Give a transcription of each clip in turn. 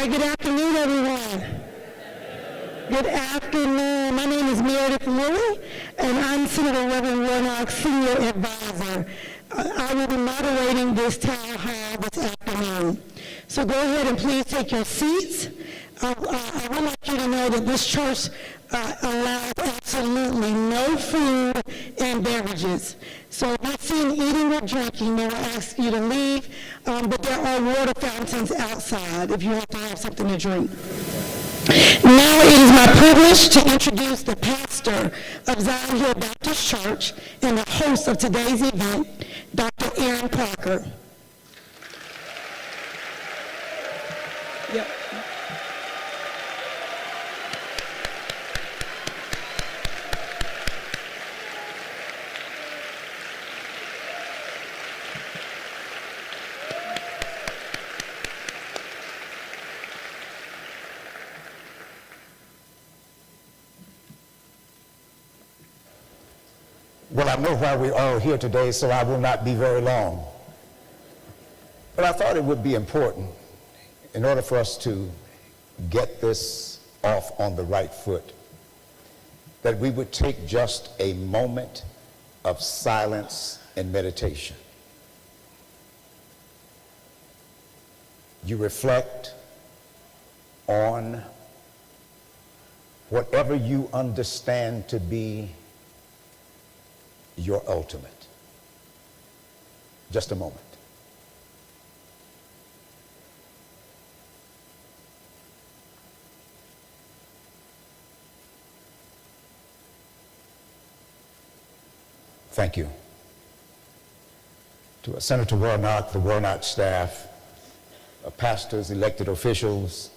right, good afternoon, everyone. Good afternoon. My name is Meredith Lilly, and I'm Senator Reverend Warnock's Senior Advisor. I will be moderating this town hall this afternoon. So go ahead and please take your seats. I would like you to know that this church allows absolutely no food and beverages. So if you're seen eating or drinking, they will ask you to leave, but there are water fountains outside if you have to have something to drink. Now it is my privilege to introduce the pastor of Zion Hill Baptist Church and the host of today's event, Dr. Aaron Parker. Yep. Well, I know why we're all here today, so I will not be very long. But I thought it would be important, in order for us to get this off on the right foot, that we would take just a moment of silence and meditation. You reflect on whatever you understand to be your ultimate. Just a moment. Thank you. To Senator Warnock, the Warnock staff, pastors, elected officials,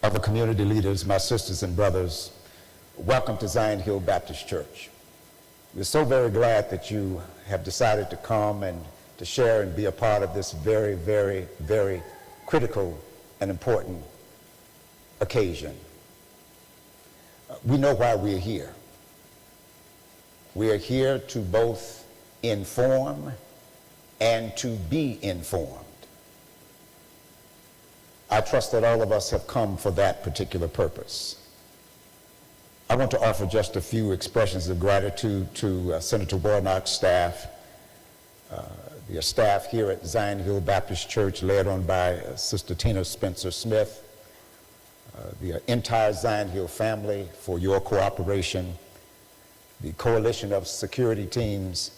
other community leaders, my sisters and brothers, welcome to Zion Hill Baptist Church. We're so very glad that you have decided to come and to share and be a part of this very, very, very critical and important occasion. We know why we're here. We are here to both inform and to be informed. I trust that all of us have come for that particular purpose. I want to offer just a few expressions of gratitude to Senator Warnock's staff, the staff here at Zion Hill Baptist Church, led on by Sister Tina Spencer-Smith, the entire Zion Hill family for your cooperation, the coalition of security teams,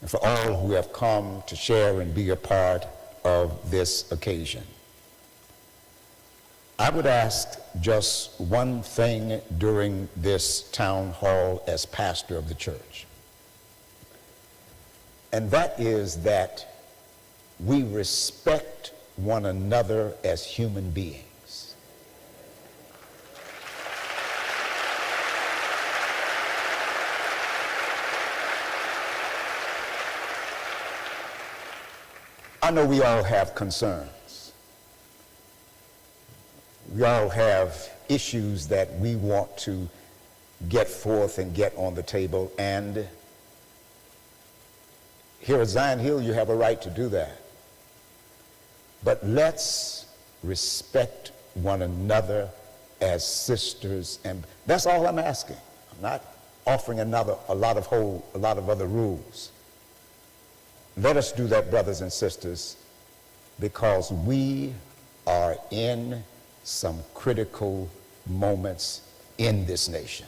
and for all who have come to share and be a part of this occasion. I would ask just one thing during this town hall as pastor of the church, and that is that we respect one another as human beings. I know we all have concerns. We all have issues that we want to get forth and get on the table, and here at Zion Hill you have a right to do that. But let's respect one another as sisters, and that's all I'm asking. I'm not offering a lot of other rules. Let us do that, brothers and sisters, because we are in some critical moments in this nation.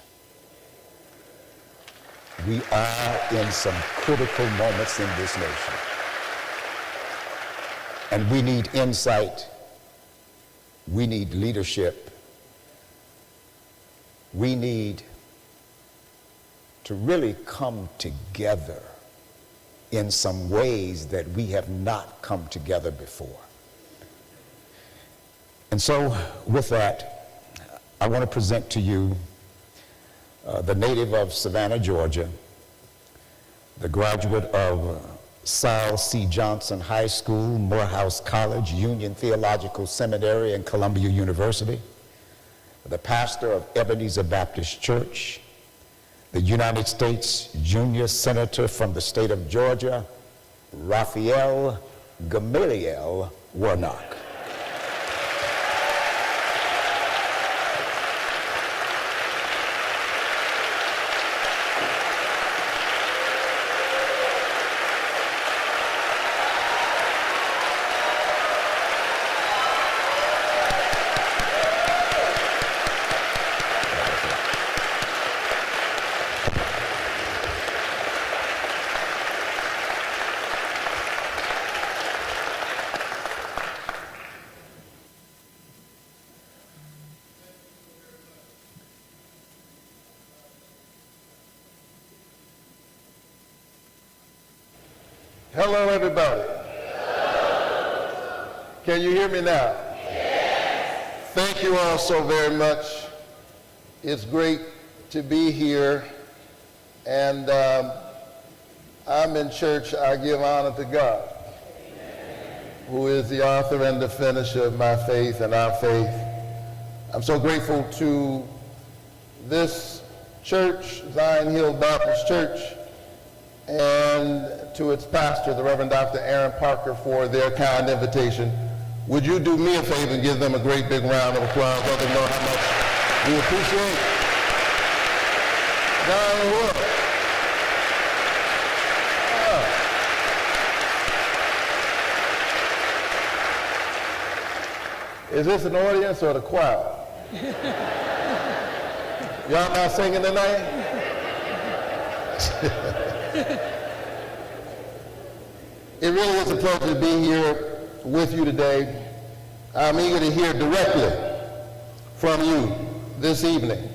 We are in some critical moments in this nation. And we need insight. We need leadership. We need to really come together in some ways that we have not come together before. And so with that, I want to present to you the native of Savannah, Georgia, the graduate of Sal C. Johnson High School, Morehouse College, Union Theological Seminary, and Columbia University, the pastor of Ebenezer Baptist Church, the United States Junior Senator from the state of Georgia, Raphael Warnock. Hello, everybody. Can you hear me now? Yes. Thank you all so very much. It's great to be here. And I'm in church. I give honor to God, who is the author and the finisher of my faith and our faith. I'm so grateful to this church, Zion Hill Baptist Church, and to its pastor, the Reverend Dr. Aaron Parker, for their kind invitation. Would you do me a favor and give them a great big round of applause? Let them know how much we appreciate Zion Hill. Is this an audience or the choir? Y'all not singing tonight? It really is a pleasure to be here with you today. I'm eager to hear directly from you this evening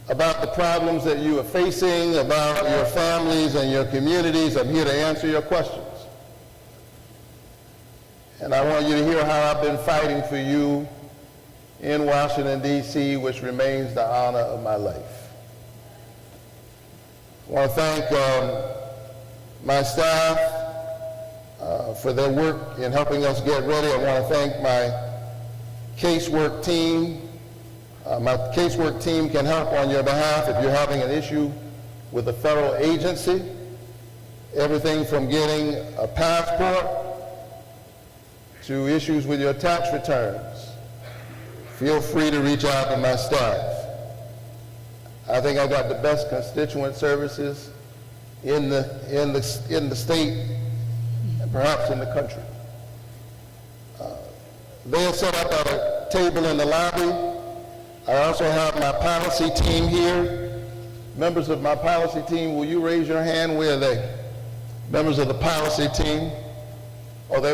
about the problems that you are facing, about your families and your communities. I'm here to answer your questions. And I want you to hear how I've been fighting for you in Washington, D.C., which remains the honor of my life. I want to thank my staff for their work in helping us get ready. I want to thank my casework team. My casework team can help on your behalf if you're having an issue with a federal agency. Everything from getting a passport to issues with your tax returns. Feel free to reach out to my staff. I think I got the best constituent services in the state and perhaps in the country. They are set up at a table in the lobby. I also have my policy team here. Members of my policy team, will you raise your hand? Where are they? Members of the policy team. Are they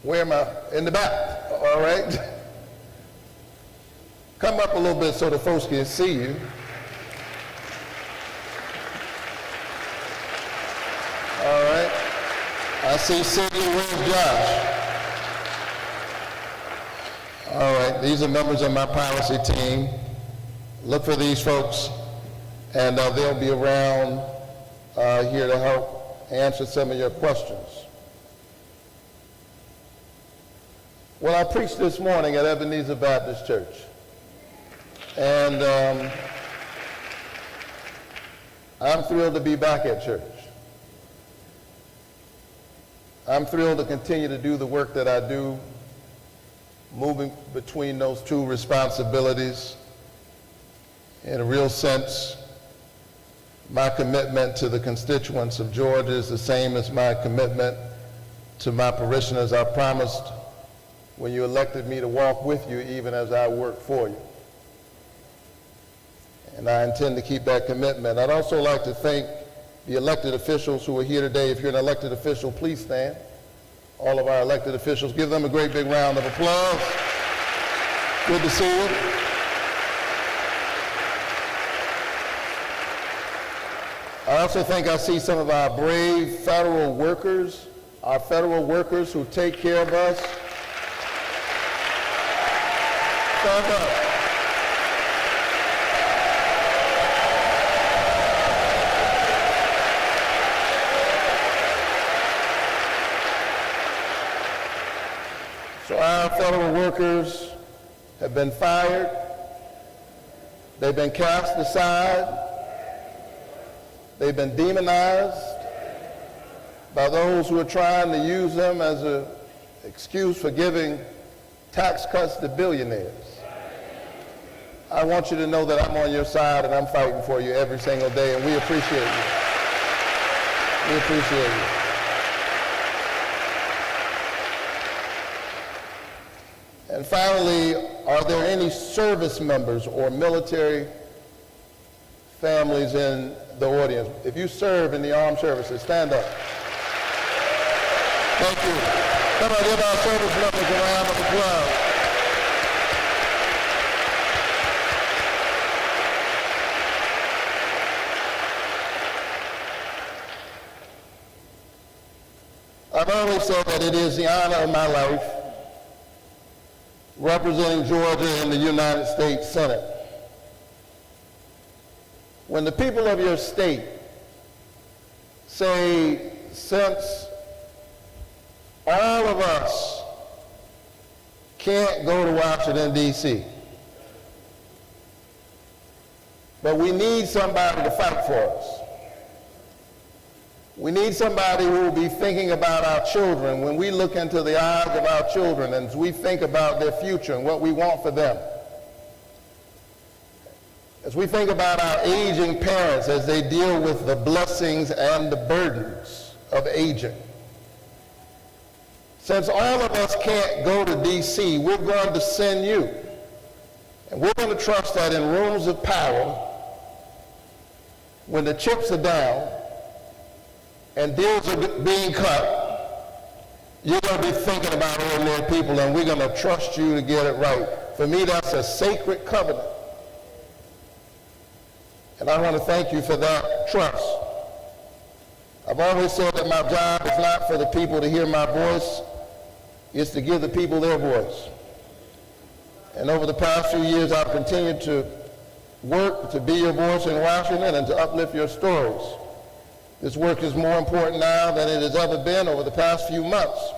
where am I? In the back, all right? Come up a little bit so the folks can see you. All right. I see Cindy. Where's Josh? All right. These are members of my policy team. Look for these folks, and they'll be around here to help answer some of your questions. Well, I preached this morning at Ebenezer Baptist Church. And I'm thrilled to be back at church. I'm thrilled to continue to do the work that I do, moving between those two responsibilities. In a real sense, my commitment to the constituents of Georgia is the same as my commitment to my parishioners. I promised when you elected me to walk with you even as I work for you. And I intend to keep that commitment. I'd also like to thank the elected officials who are here today. If you're an elected official, please stand. All of our elected officials, give them a great big round of applause. Good to see you. I also think I see some of our brave federal workers, who take care of us. Stand up. So our federal workers have been fired. They've been cast aside. They've been demonized by those who are trying to use them as an excuse for giving tax cuts to billionaires. I want you to know that I'm on your side and I'm fighting for you every single day, and we appreciate you. We appreciate you. And finally, are there any service members or military families in the audience? If you serve in the armed services, stand up. Thank you. Come on, give our service members a round of applause. always said that it is the honor of my life representing Georgia in the United States Senate. When the people of your state say, since all of us can't go to Washington, D.C., but we need somebody to fight for us. We need somebody who will be thinking about our children when we look into the eyes of our children and as we think about their future and what we want for them. As we think about our aging parents as they deal with the blessings and the burdens of aging. Since all of us can't go to D.C., we're going to send you. And we're going to trust that in rooms of power, when the chips are down and deals are being cut, you're going to be thinking about ordinary people, and we're going to trust you to get it right. For me, that's a sacred covenant. And I want to thank you for that trust. I've always said that my job is not for the people to hear my voice, it's to give the people their voice. And over the past few years, I've continued to work to be your voice in Washington and to uplift your stories. This work is more important now than it has ever been. Over the past few months,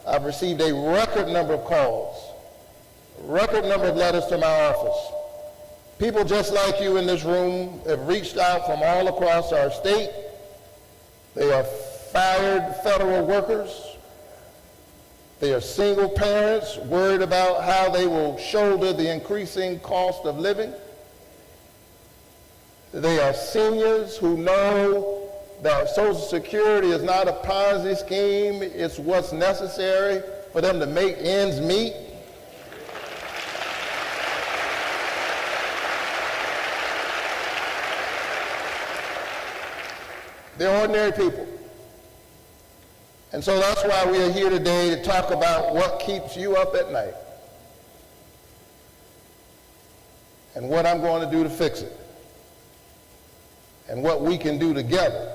I've received a record number of calls, a record number of letters to my office. People just like you in this room have reached out from all across our state. They are fired federal workers. They are single parents worried about how they will shoulder the increasing cost of living. They are seniors who know that Social Security is not a Ponzi scheme, it's what's necessary for them to make ends meet. They're ordinary people. And so that's why we are here today to talk about what keeps you up at night and what I'm going to do to fix it and what we can do together.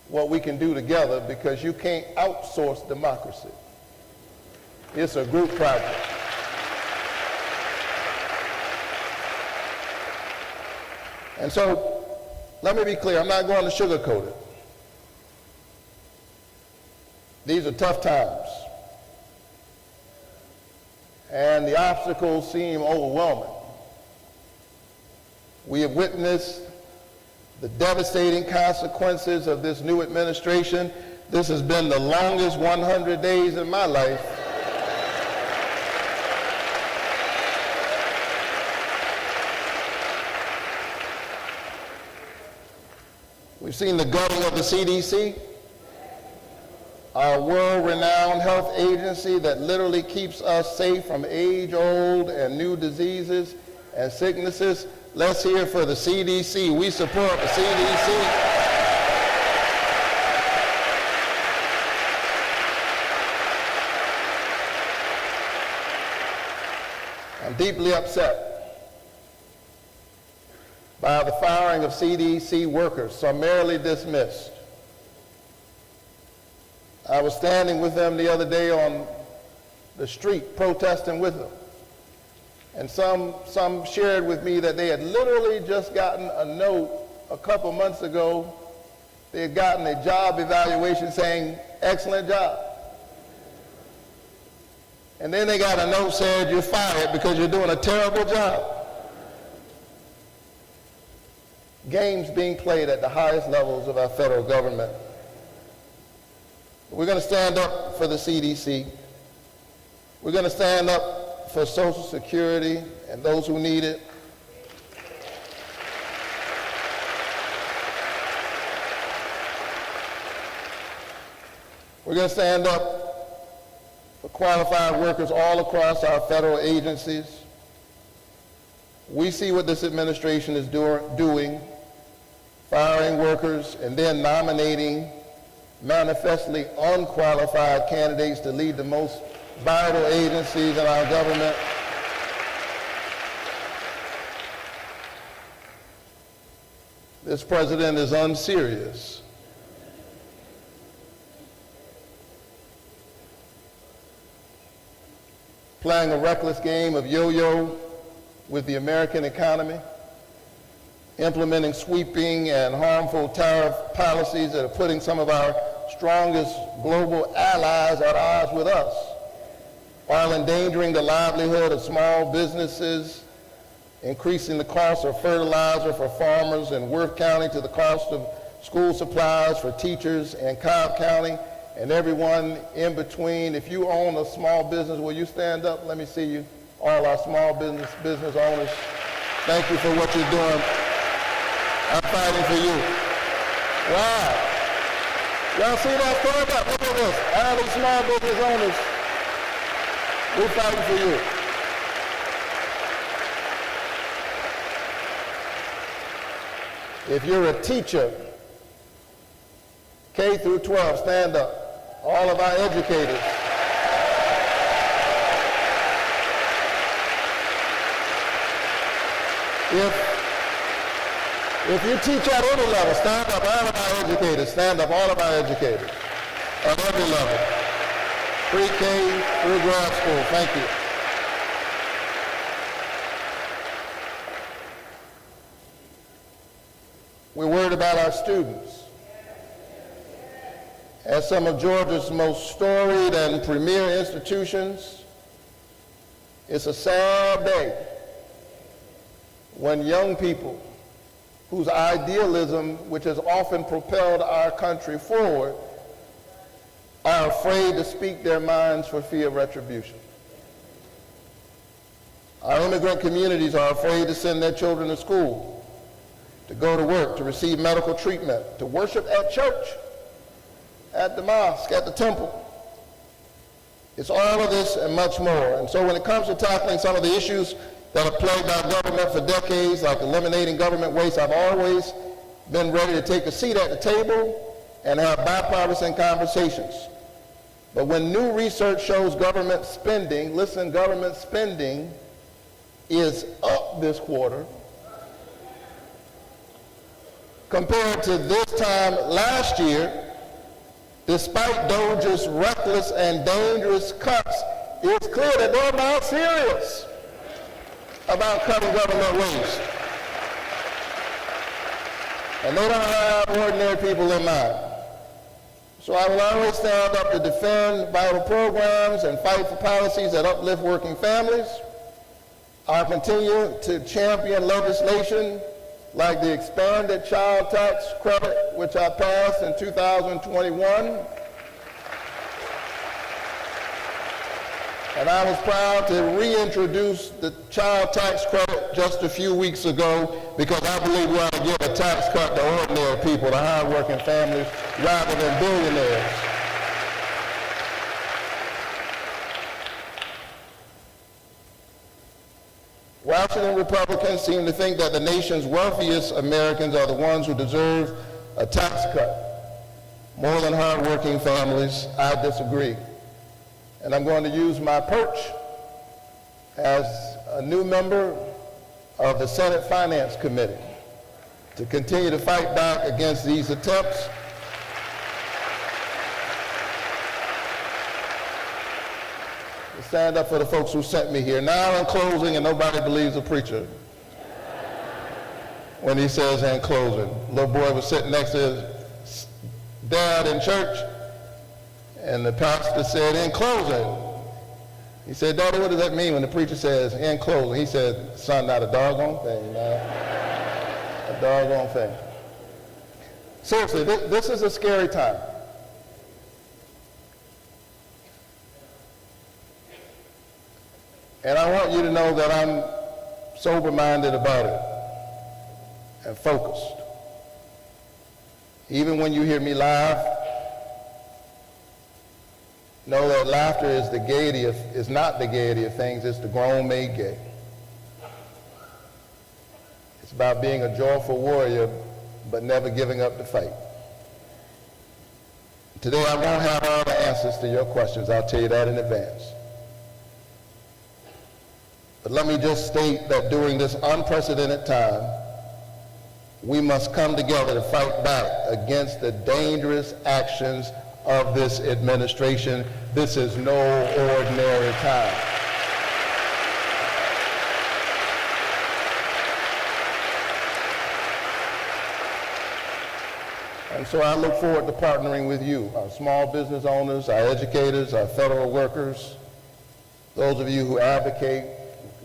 What we can do together, because you can't outsource democracy. It's a group project. And so, let me be clear, I'm not going to sugarcoat it. These are tough times. And the obstacles seem overwhelming. We have witnessed the devastating consequences of this new administration. This has been the longest 100 days in my life. We've seen the gutting of the CDC, our world-renowned health agency that literally keeps us safe from age-old and new diseases and sicknesses. Let's hear for the CDC. We support the CDC. I'm deeply upset by the firing of CDC workers, summarily dismissed. I was standing with them the other day on the street, protesting with them. And some shared with me that they had literally just gotten a note a couple months ago. They had gotten a job evaluation saying, excellent job. And then they got a note saying, you're fired because you're doing a terrible job. Games being played at the highest levels of our federal government. We're going to stand up for the CDC. We're going to stand up for Social Security and those who need it. We're going to stand up for qualified workers all across our federal agencies. We see what this administration is doing, firing workers and then nominating manifestly unqualified candidates to lead the most vital agencies in our government. This president is unserious. playing a reckless game of yo-yo with the American economy, implementing sweeping and harmful tariff policies that are putting some of our strongest global allies at odds with us, while endangering the livelihood of small businesses, increasing the cost of fertilizer for farmers in Worth County to the cost of school supplies for teachers in Cobb County, and everyone in between. If you own a small business, will you stand up? Let me see you. All our small business owners, thank you for what you're doing. I'm fighting for you. Wow. Y'all see that? Stand up. Look at this. All these small business owners, we're fighting for you. If you're a teacher, K through 12, stand up. All of our educators. If you teach at any level, stand up. All of our educators, stand up. All of our educators at every level. Pre-K through grad school. Thank you. We're worried about our students. As some of Georgia's most storied and premier institutions, it's a sad day when young people whose idealism, which has often propelled our country forward, are afraid to speak their minds for fear of retribution. Our immigrant communities are afraid to send their children to school, to go to work, to receive medical treatment, to worship at church, at the mosque, at the temple. It's all of this and much more. And so when it comes to tackling some of the issues that have plagued our government for decades, like eliminating government waste, I've always been ready to take a seat at the table and have bipartisan conversations. But when new research shows government spending, listen, government spending is up this quarter compared to this time last year, despite DOJ's reckless and dangerous cuts, it's clear that they're not serious about cutting government waste. And they don't have ordinary people in mind. So I will always stand up to defend vital programs and fight for policies that uplift working families. I'll continue to champion legislation like the expanded child tax credit, which I passed in 2021. And I was proud to reintroduce the child tax credit just a few weeks ago because I believe we ought to give a tax cut to ordinary people, to hard-working families, rather than billionaires. Washington Republicans seem to think that the nation's wealthiest Americans are the ones who deserve a tax cut more than hard-working families. I disagree. And I'm going to use my perch as a new member of the Senate Finance Committee to continue to fight back against these attempts to stand up for the folks who sent me here. Now in closing, and nobody believes a preacher when he says in closing. Little boy was sitting next to his dad in church, and the pastor said, in closing. He said, Daddy, what does that mean when the preacher says, in closing? He said, son, not a doggone thing, a doggone thing. Seriously, this is a scary time. And I want you to know that I'm sober-minded about it and focused. Even when you hear me laugh, know that laughter is not the gaiety of things, it's the grown made gay. It's about being a joyful warrior, but never giving up the fight. Today I won't have all the answers to your questions, I'll tell you that in advance. But let me just state that during this unprecedented time, we must come together to fight back against the dangerous actions of this administration. This is no ordinary time. And so I look forward to partnering with you, our small business owners, our educators, our federal workers, those of you who advocate,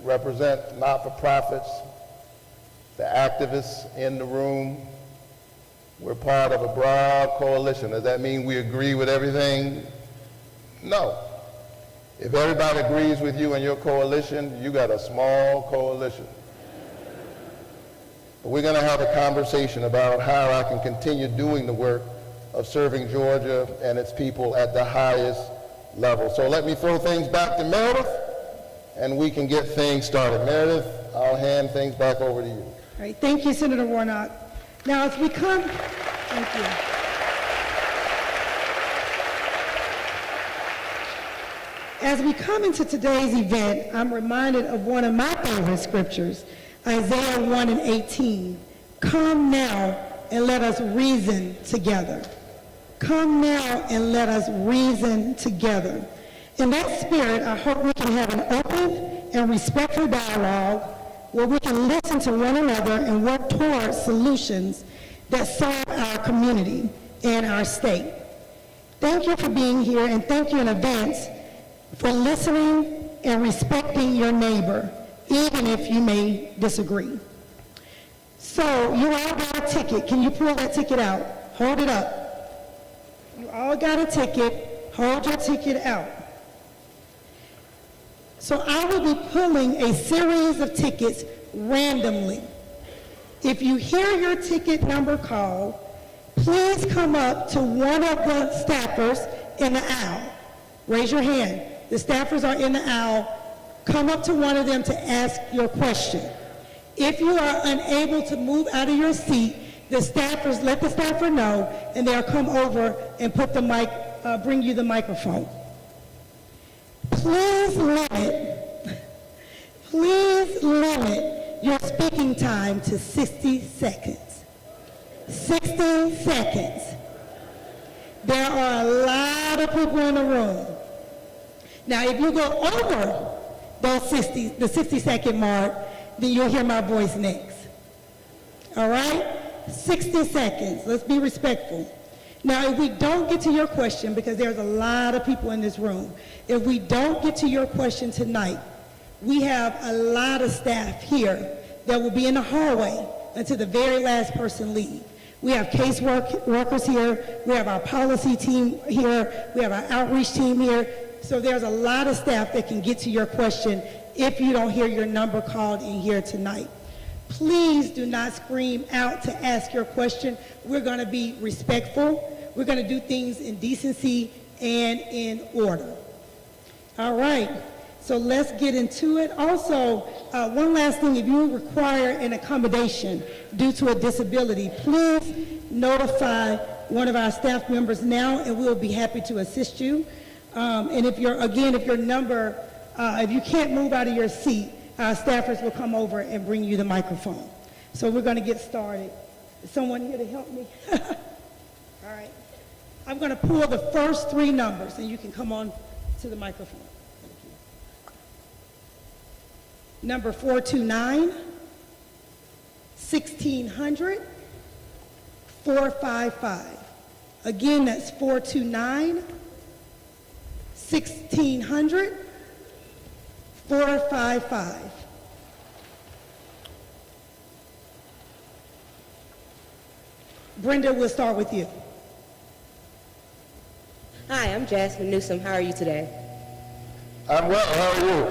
represent not-for-profits, the activists in the room. We're part of a broad coalition. Does that mean we agree with everything? No. If everybody agrees with you and your coalition, you got a small coalition. But we're going to have a conversation about how I can continue doing the work of serving Georgia and its people at the highest level. So let me throw things back to Meredith, and we can get things started. Meredith, I'll hand things back over to you. All right, thank you, Senator Warnock. Now, as we come, thank you. As we come into today's event, I'm reminded of one of my favorite scriptures, Isaiah 1:18. Come now and let us reason together. Come now and let us reason together. In that spirit, I hope we can have an open and respectful dialogue where we can listen to one another and work towards solutions that serve our community and our state. Thank you for being here, and thank you in advance for listening and respecting your neighbor, even if you may disagree. So you all got a ticket. Can you pull that ticket out? Hold it up. You all got a ticket. Hold your ticket out. So I will be pulling a series of tickets randomly. If you hear your ticket number called, please come up to one of the staffers in the aisle. Raise your hand. The staffers are in the aisle. Come up to one of them to ask your question. If you are unable to move out of your seat, the staffers, let the staffer know, and they'll come over and put the mic, bring you the microphone. Please limit your speaking time to 60 seconds. 60 seconds. There are a lot of people in the room. Now, if you go over the 60-second mark, then you'll hear my voice next. All right? 60 seconds. Let's be respectful. Now, if we don't get to your question, because there's a lot of people in this room, if we don't get to your question tonight, we have a lot of staff here that will be in the hallway until the very last person leaves. We have case workers here. We have our policy team here. We have our outreach team here. So there's a lot of staff that can get to your question if you don't hear your number called in here tonight. Please do not scream out to ask your question. We're going to be respectful. We're going to do things in decency and in order. All right, so let's get into it. Also, one last thing, if you require an accommodation due to a disability, please notify one of our staff members now, and we'll be happy to assist you. And if you can't move out of your seat, our staffers will come over and bring you the microphone. So we're going to get started. Is someone here to help me? All right. I'm going to pull the first three numbers, and you can come on to the microphone. Thank you. Number 429, 1600, 455. Again, that's 429, 1600, 455. Brenda, we'll start with you. Hi, I'm Jasmine Newsom. How are you today? I'm well. How are you?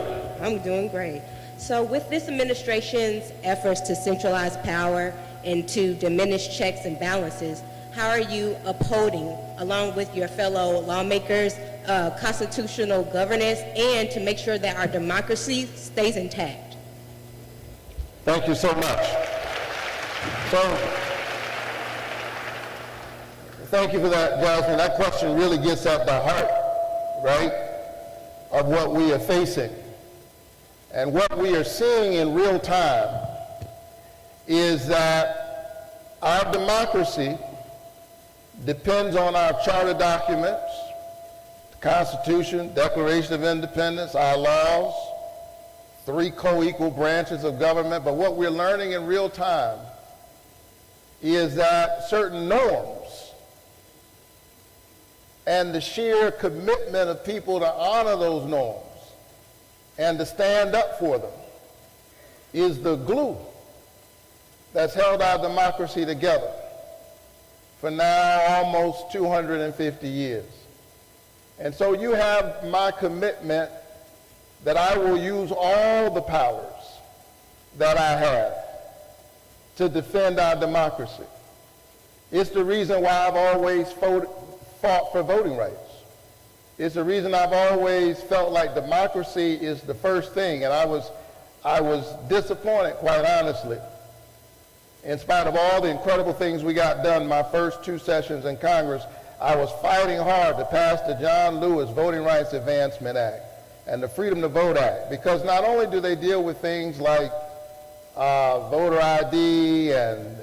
I'm doing great. So with this administration's efforts to centralize power and to diminish checks and balances, how are you upholding, along with your fellow lawmakers, constitutional governance, and to make sure that our democracy stays intact? Thank you so much. So, thank you for that, Jasmine. That question really gets at the heart, right, of what we are facing. And what we are seeing in real time is that our democracy depends on our charter documents, the Constitution, Declaration of Independence, our laws, 3 co-equal branches of government. But what we're learning in real time is that certain norms and the sheer commitment of people to honor those norms and to stand up for them is the glue that's held our democracy together for now almost 250 years. And so you have my commitment that I will use all the powers that I have to defend our democracy. It's the reason why I've always fought for voting rights. It's the reason I've always felt like democracy is the first thing, and I was disappointed, quite honestly, in spite of all the incredible things we got done my first 2 sessions in Congress. I was fighting hard to pass the John Lewis Voting Rights Advancement Act and the Freedom to Vote Act, because not only do they deal with things like voter ID and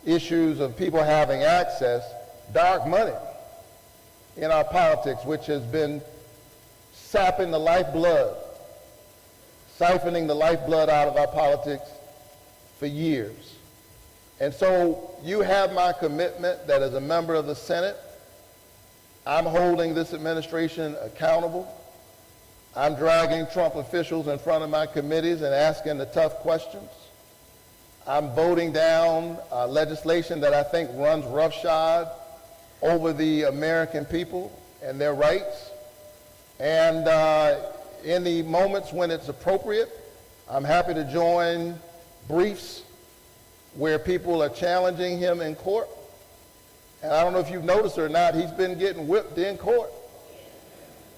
issues of people having access, dark money in our politics, which has been sapping the lifeblood, siphoning the lifeblood out of our politics for years. And so you have my commitment that as a member of the Senate, I'm holding this administration accountable. I'm dragging Trump officials in front of my committees and asking the tough questions. I'm voting down legislation that I think runs roughshod over the American people and their rights. And in the moments when it's appropriate, I'm happy to join briefs where people are challenging him in court. And I don't know if you've noticed or not, he's been getting whipped in court,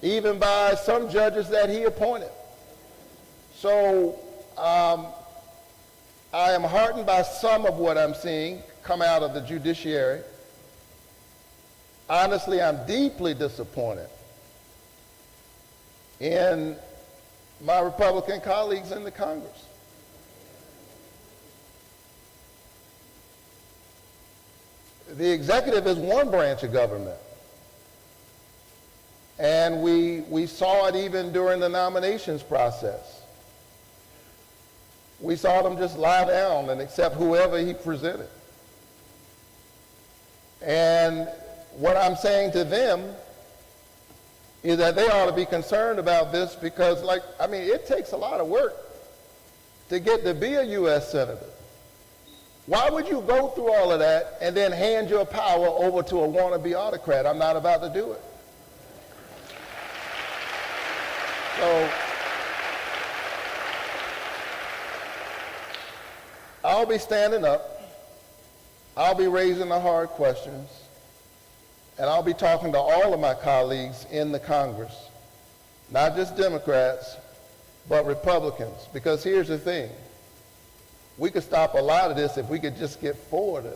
even by some judges that he appointed. So I am heartened by some of what I'm seeing come out of the judiciary. Honestly, I'm deeply disappointed in my Republican colleagues in the Congress. The executive is one branch of government. And we saw it even during the nominations process. We saw them just lie down and accept whoever he presented. And what I'm saying to them is that they ought to be concerned about this because, it takes a lot of work to get to be a U.S. Senator. Why would you go through all of that and then hand your power over to a wannabe autocrat? I'm not about to do it. So I'll be standing up, I'll be raising the hard questions, and I'll be talking to all of my colleagues in the Congress, not just Democrats, but Republicans, because here's the thing. We could stop a lot of this if we could just get 4 of them.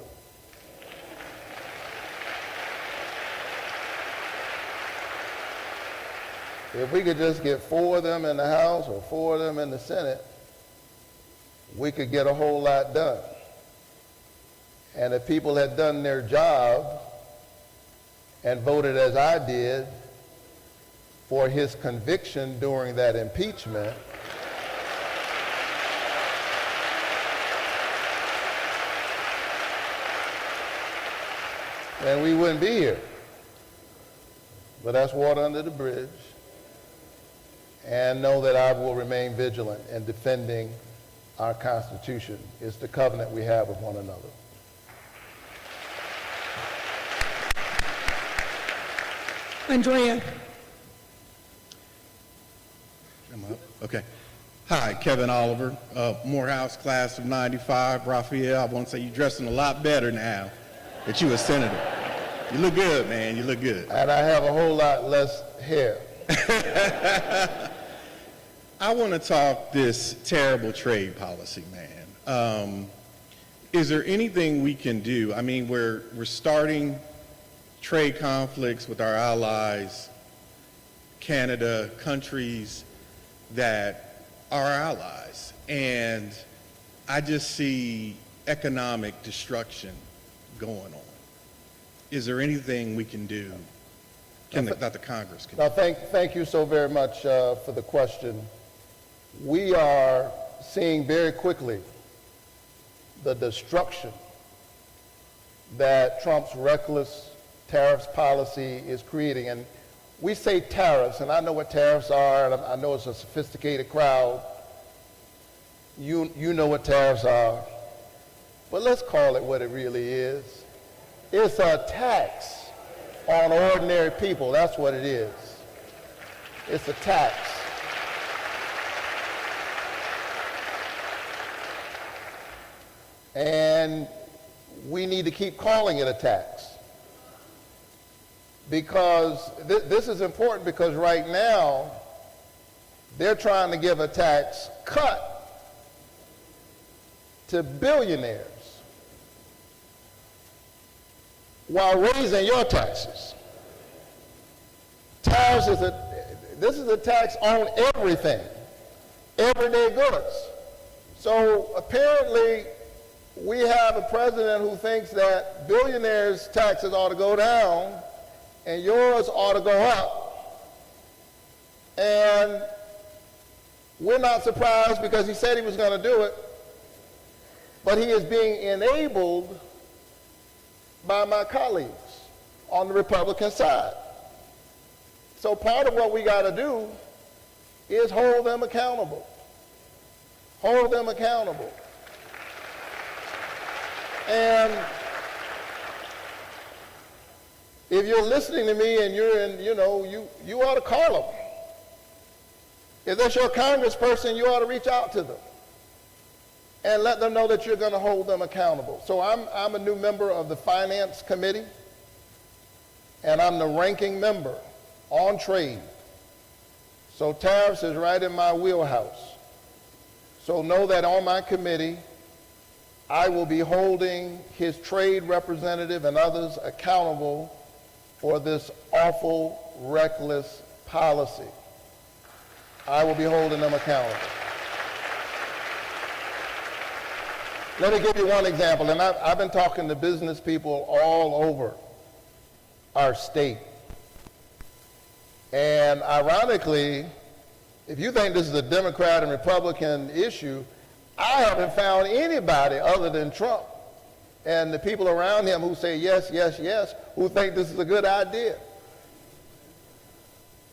If we could just get 4 of them in the House or 4 of them in the Senate, we could get a whole lot done. And if people had done their job and voted as I did for his conviction during that impeachment, then we wouldn't be here. But that's water under the bridge. And know that I will remain vigilant in defending our Constitution. It's the covenant we have with one another. Andrea. Okay. Hi, Kevin Oliver, Morehouse class of 95. Raphael, I want to say you're dressing a lot better now that you're a senator. You look good, man. You look good. And I have a whole lot less hair. I want to talk this terrible trade policy, man. Is there anything we can do? I mean, we're starting trade conflicts with our allies, Canada, countries that are our allies. And I just see economic destruction going on. Is there anything we can do that the Congress can do? Now, thank you so very much for the question. We are seeing very quickly the destruction that Trump's reckless tariffs policy is creating. And we say tariffs, and I know what tariffs are, and I know it's a sophisticated crowd. You know what tariffs are. But let's call it what it really is. It's a tax on ordinary people. That's what it is. It's a tax. And we need to keep calling it a tax. Because this is important, because right now they're trying to give a tax cut to billionaires while raising your taxes. Tariffs this is a tax on everything, everyday goods. So apparently we have a president who thinks that billionaires' taxes ought to go down and yours ought to go up. And we're not surprised, because he said he was going to do it, but he is being enabled by my colleagues on the Republican side. So part of what we got to do is hold them accountable. Hold them accountable. And if you're listening to me and you're in, you ought to call them. If that's your congressperson, you ought to reach out to them and let them know that you're going to hold them accountable. So I'm a new member of the Finance Committee, and I'm the ranking member on trade. So tariffs is right in my wheelhouse. So know that on my committee, I will be holding his trade representative and others accountable for this awful, reckless policy. I will be holding them accountable. Let me give you one example, and I've been talking to business people all over our state. And ironically, if you think this is a Democrat and Republican issue, I haven't found anybody other than Trump and the people around him who say yes, yes, yes, who think this is a good idea.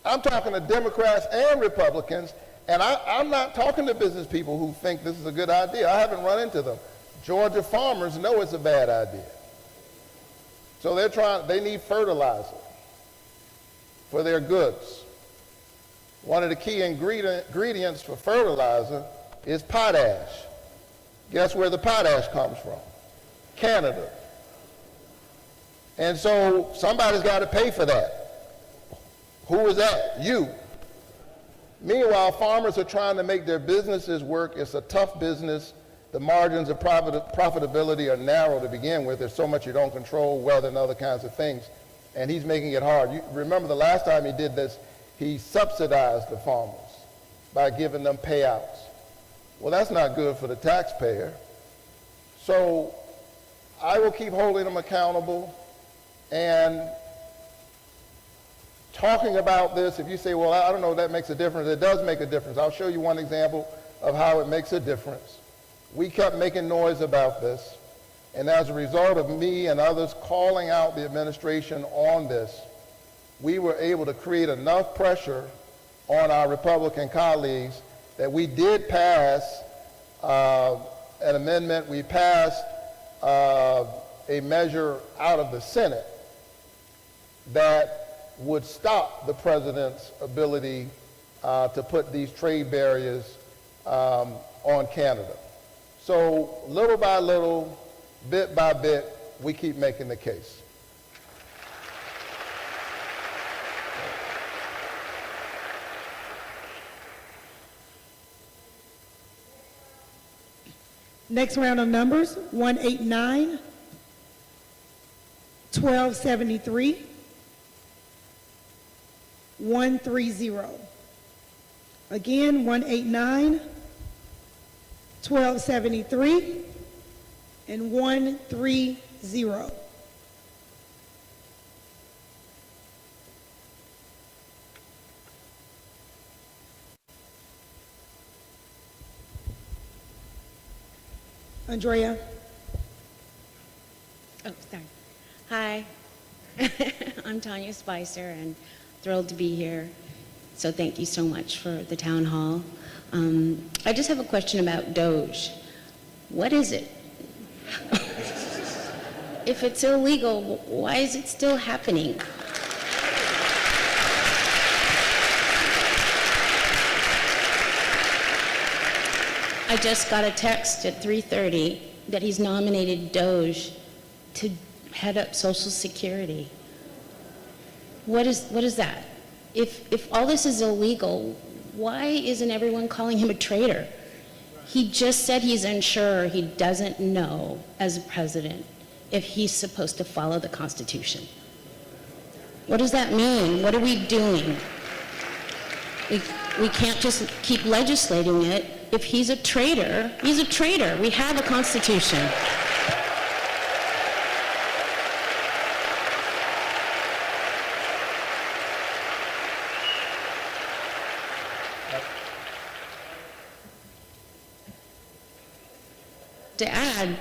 I'm talking to Democrats and Republicans, and I'm not talking to business people who think this is a good idea. I haven't run into them. Georgia farmers know it's a bad idea. So they need fertilizer for their goods. One of the key ingredients for fertilizer is potash. Guess where the potash comes from? Canada. And so somebody's got to pay for that. Who is that? You. Meanwhile, farmers are trying to make their businesses work. It's a tough business. The margins of profitability are narrow to begin with. There's so much you don't control, weather and other kinds of things. And he's making it hard. You remember the last time he did this, he subsidized the farmers by giving them payouts. Well, that's not good for the taxpayer. So I will keep holding them accountable and talking about this. If you say, well, I don't know, that makes a difference. It does make a difference. I'll show you one example of how it makes a difference. We kept making noise about this, and as a result of me and others calling out the administration on this, we were able to create enough pressure on our Republican colleagues that we did pass an amendment. We passed a measure out of the Senate that would stop the president's ability to put these trade barriers on Canada. So little by little, bit by bit, we keep making the case. Next round of numbers, 189, 1273, 130. Again, 189, 1273, and 130. Andrea. Oh, sorry. Hi, I'm Tanya Spicer, and thrilled to be here. So thank you so much for the town hall. I just have a question about Doge. What is it? If it's illegal, why is it still happening? I just got a text at 3:30 that he's nominated Doge to head up Social Security. What is that? If all this is illegal, why isn't everyone calling him a traitor? He just said he's unsure. He doesn't know, as a president, if he's supposed to follow the Constitution. What does that mean? What are we doing? We can't just keep legislating it. If he's a traitor, he's a traitor. We have a Constitution. To add,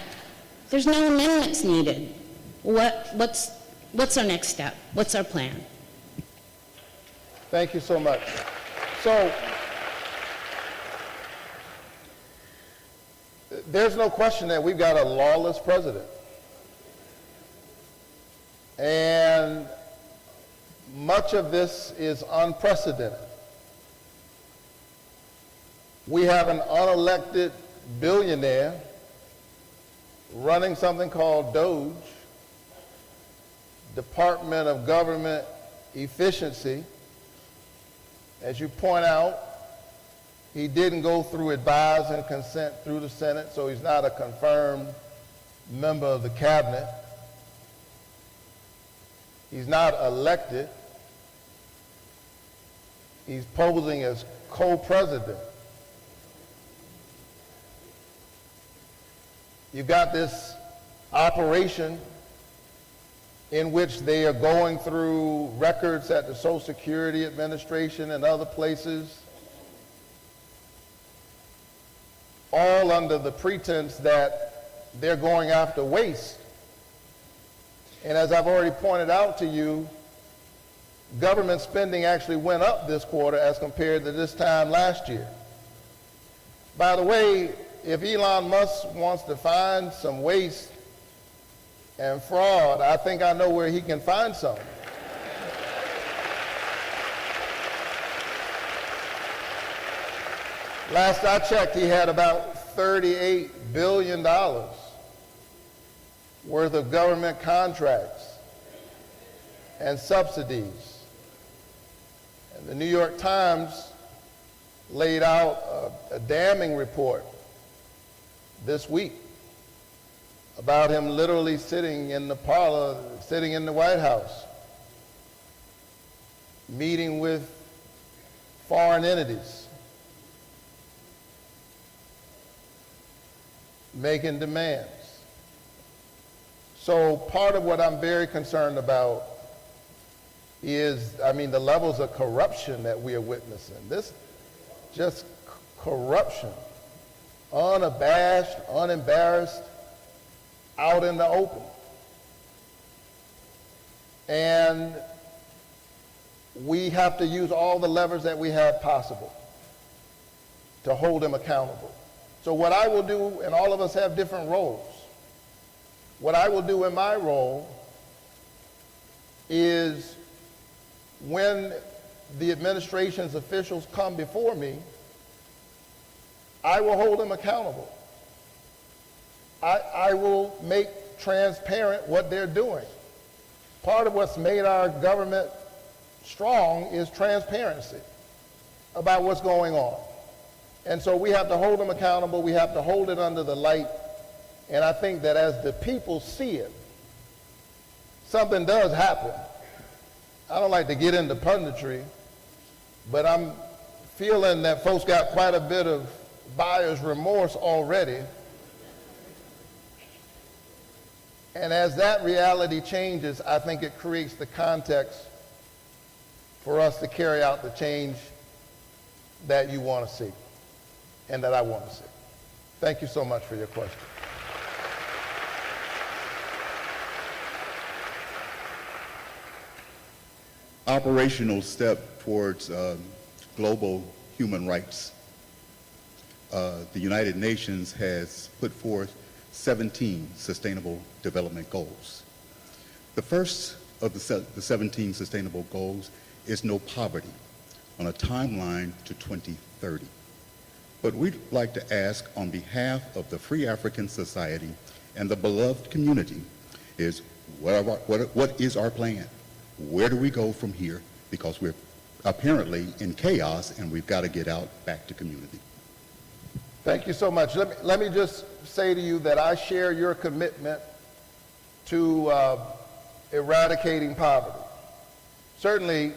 there's no amendments needed. What's our next step? What's our plan? Thank you so much. So, there's no question that we've got a lawless president. And much of this is unprecedented. We have an unelected billionaire running something called Doge, Department of Government Efficiency. As you point out, he didn't go through advise and consent through the Senate, so he's not a confirmed member of the cabinet. He's not elected. He's posing as co-president. You've got this operation in which they are going through records at the Social Security Administration and other places, all under the pretense that they're going after waste. And as I've already pointed out to you, government spending actually went up this quarter as compared to this time last year. By the way, if Elon Musk wants to find some waste and fraud, I think I know where he can find some. Last I checked, he had about $38 billion worth of government contracts and subsidies. And the New York Times laid out a damning report this week about him literally sitting in the parlor, sitting in the White House, meeting with foreign entities, making demands. So part of what I'm very concerned about is, the levels of corruption that we are witnessing. This just corruption, unabashed, unembarrassed, out in the open. And we have to use all the levers that we have possible to hold him accountable. So what I will do, and all of us have different roles, what I will do in my role is when the administration's officials come before me, I will hold them accountable. I will make transparent what they're doing. Part of what's made our government strong is transparency about what's going on. And so we have to hold them accountable. We have to hold it under the light. And I think that as the people see it, something does happen. I don't like to get into punditry, but I'm feeling that folks got quite a bit of buyer's remorse already. And as that reality changes, I think it creates the context for us to carry out the change that you want to see and that I want to see. Thank you so much for your question. operational step towards global human rights. The United Nations has put forth 17 Sustainable Development Goals. The first of the 17 Sustainable Goals is no poverty on a timeline to 2030. But we'd like to ask on behalf of the Free African Society and the beloved community is what is our plan? Where do we go from here? Because we're apparently in chaos and we've got to get out back to community. Thank you so much. Let me just say to you that I share your commitment to eradicating poverty. Certainly,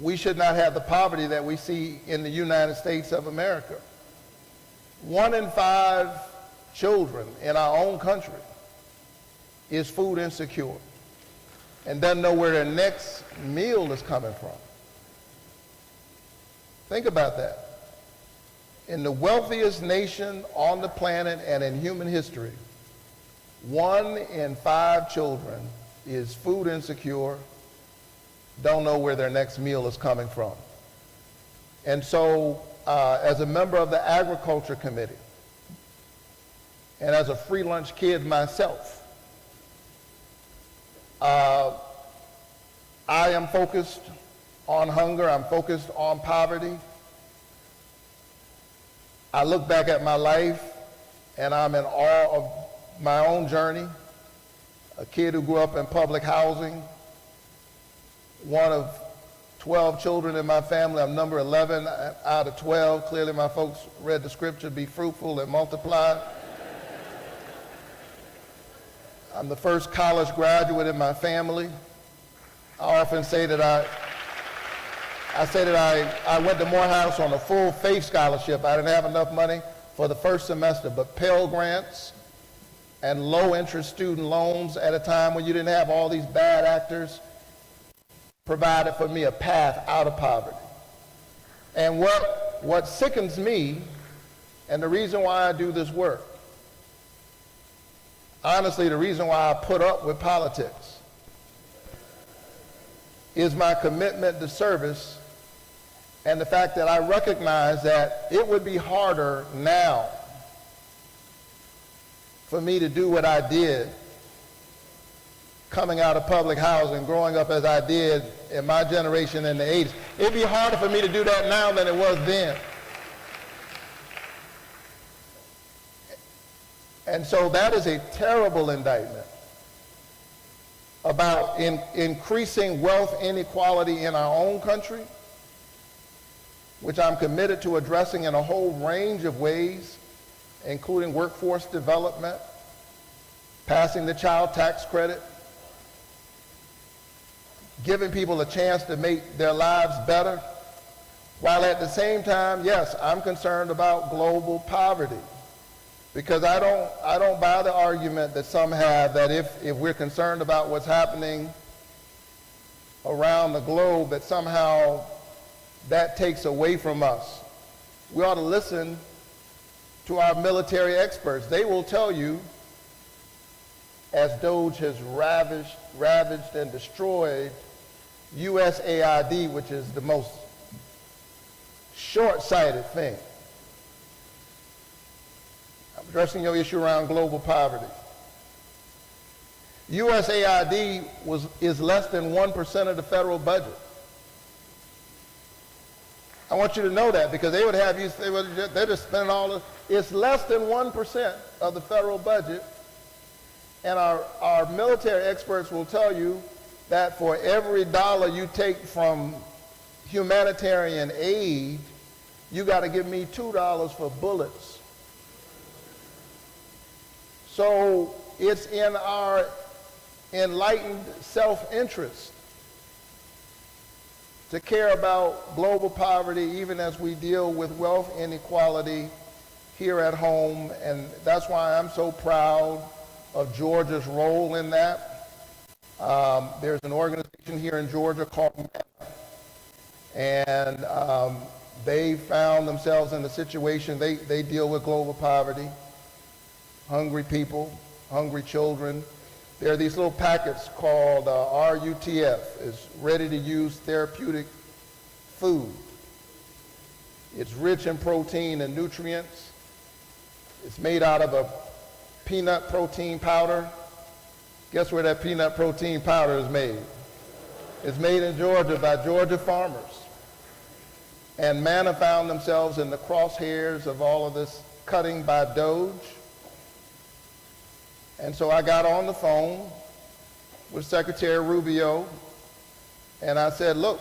we should not have the poverty that we see in the United States of America. 1 in 5 children in our own country is food insecure and doesn't know where their next meal is coming from. Think about that. In the wealthiest nation on the planet and in human history, 1 in 5 children is food insecure, don't know where their next meal is coming from. And so, as a member of the Agriculture Committee, and as a free lunch kid myself, I am focused on hunger, I'm focused on poverty. I look back at my life and I'm in awe of my own journey. A kid who grew up in public housing, one of 12 children in my family. I'm number 11 out of 12. Clearly my folks read the scripture, be fruitful and multiply. I'm the first college graduate in my family. I often say that I went to Morehouse on a full faith scholarship. I didn't have enough money for the first semester, but Pell Grants and low interest student loans at a time when you didn't have all these bad actors provided for me a path out of poverty. And what sickens me, and the reason why I do this work, honestly, the reason why I put up with politics is my commitment to service and the fact that I recognize that it would be harder now for me to do what I did coming out of public housing, growing up as I did in my generation in the 80s. It'd be harder for me to do that now than it was then. And so that is a terrible indictment about increasing wealth inequality in our own country, which I'm committed to addressing in a whole range of ways, including workforce development, passing the child tax credit, giving people a chance to make their lives better, while at the same time, yes, I'm concerned about global poverty. Because I don't buy the argument that some have that if we're concerned about what's happening around the globe, that somehow that takes away from us. We ought to listen to our military experts. They will tell you, as DOGE has ravaged and destroyed USAID, which is the most short-sighted thing. I'm addressing your issue around global poverty. USAID is less than 1% of the federal budget. I want you to know that because they would have you, they're just spending all of, it's less than 1% of the federal budget. And our military experts will tell you that for every dollar you take from humanitarian aid, you got to give me $2 for bullets. So it's in our enlightened self-interest to care about global poverty even as we deal with wealth inequality here at home. And that's why I'm so proud of Georgia's role in that. There's an organization here in Georgia called MENA, and they found themselves in a situation, they deal with global poverty, hungry people, hungry children, There are these little packets called RUTF. It's ready-to-use therapeutic food. It's rich in protein and nutrients. It's made out of a peanut protein powder. Guess where that peanut protein powder is made? It's made in Georgia by Georgia farmers. And manna found themselves in the crosshairs of all of this cutting by Doge. And so I got on the phone with Secretary Rubio, and I said, look,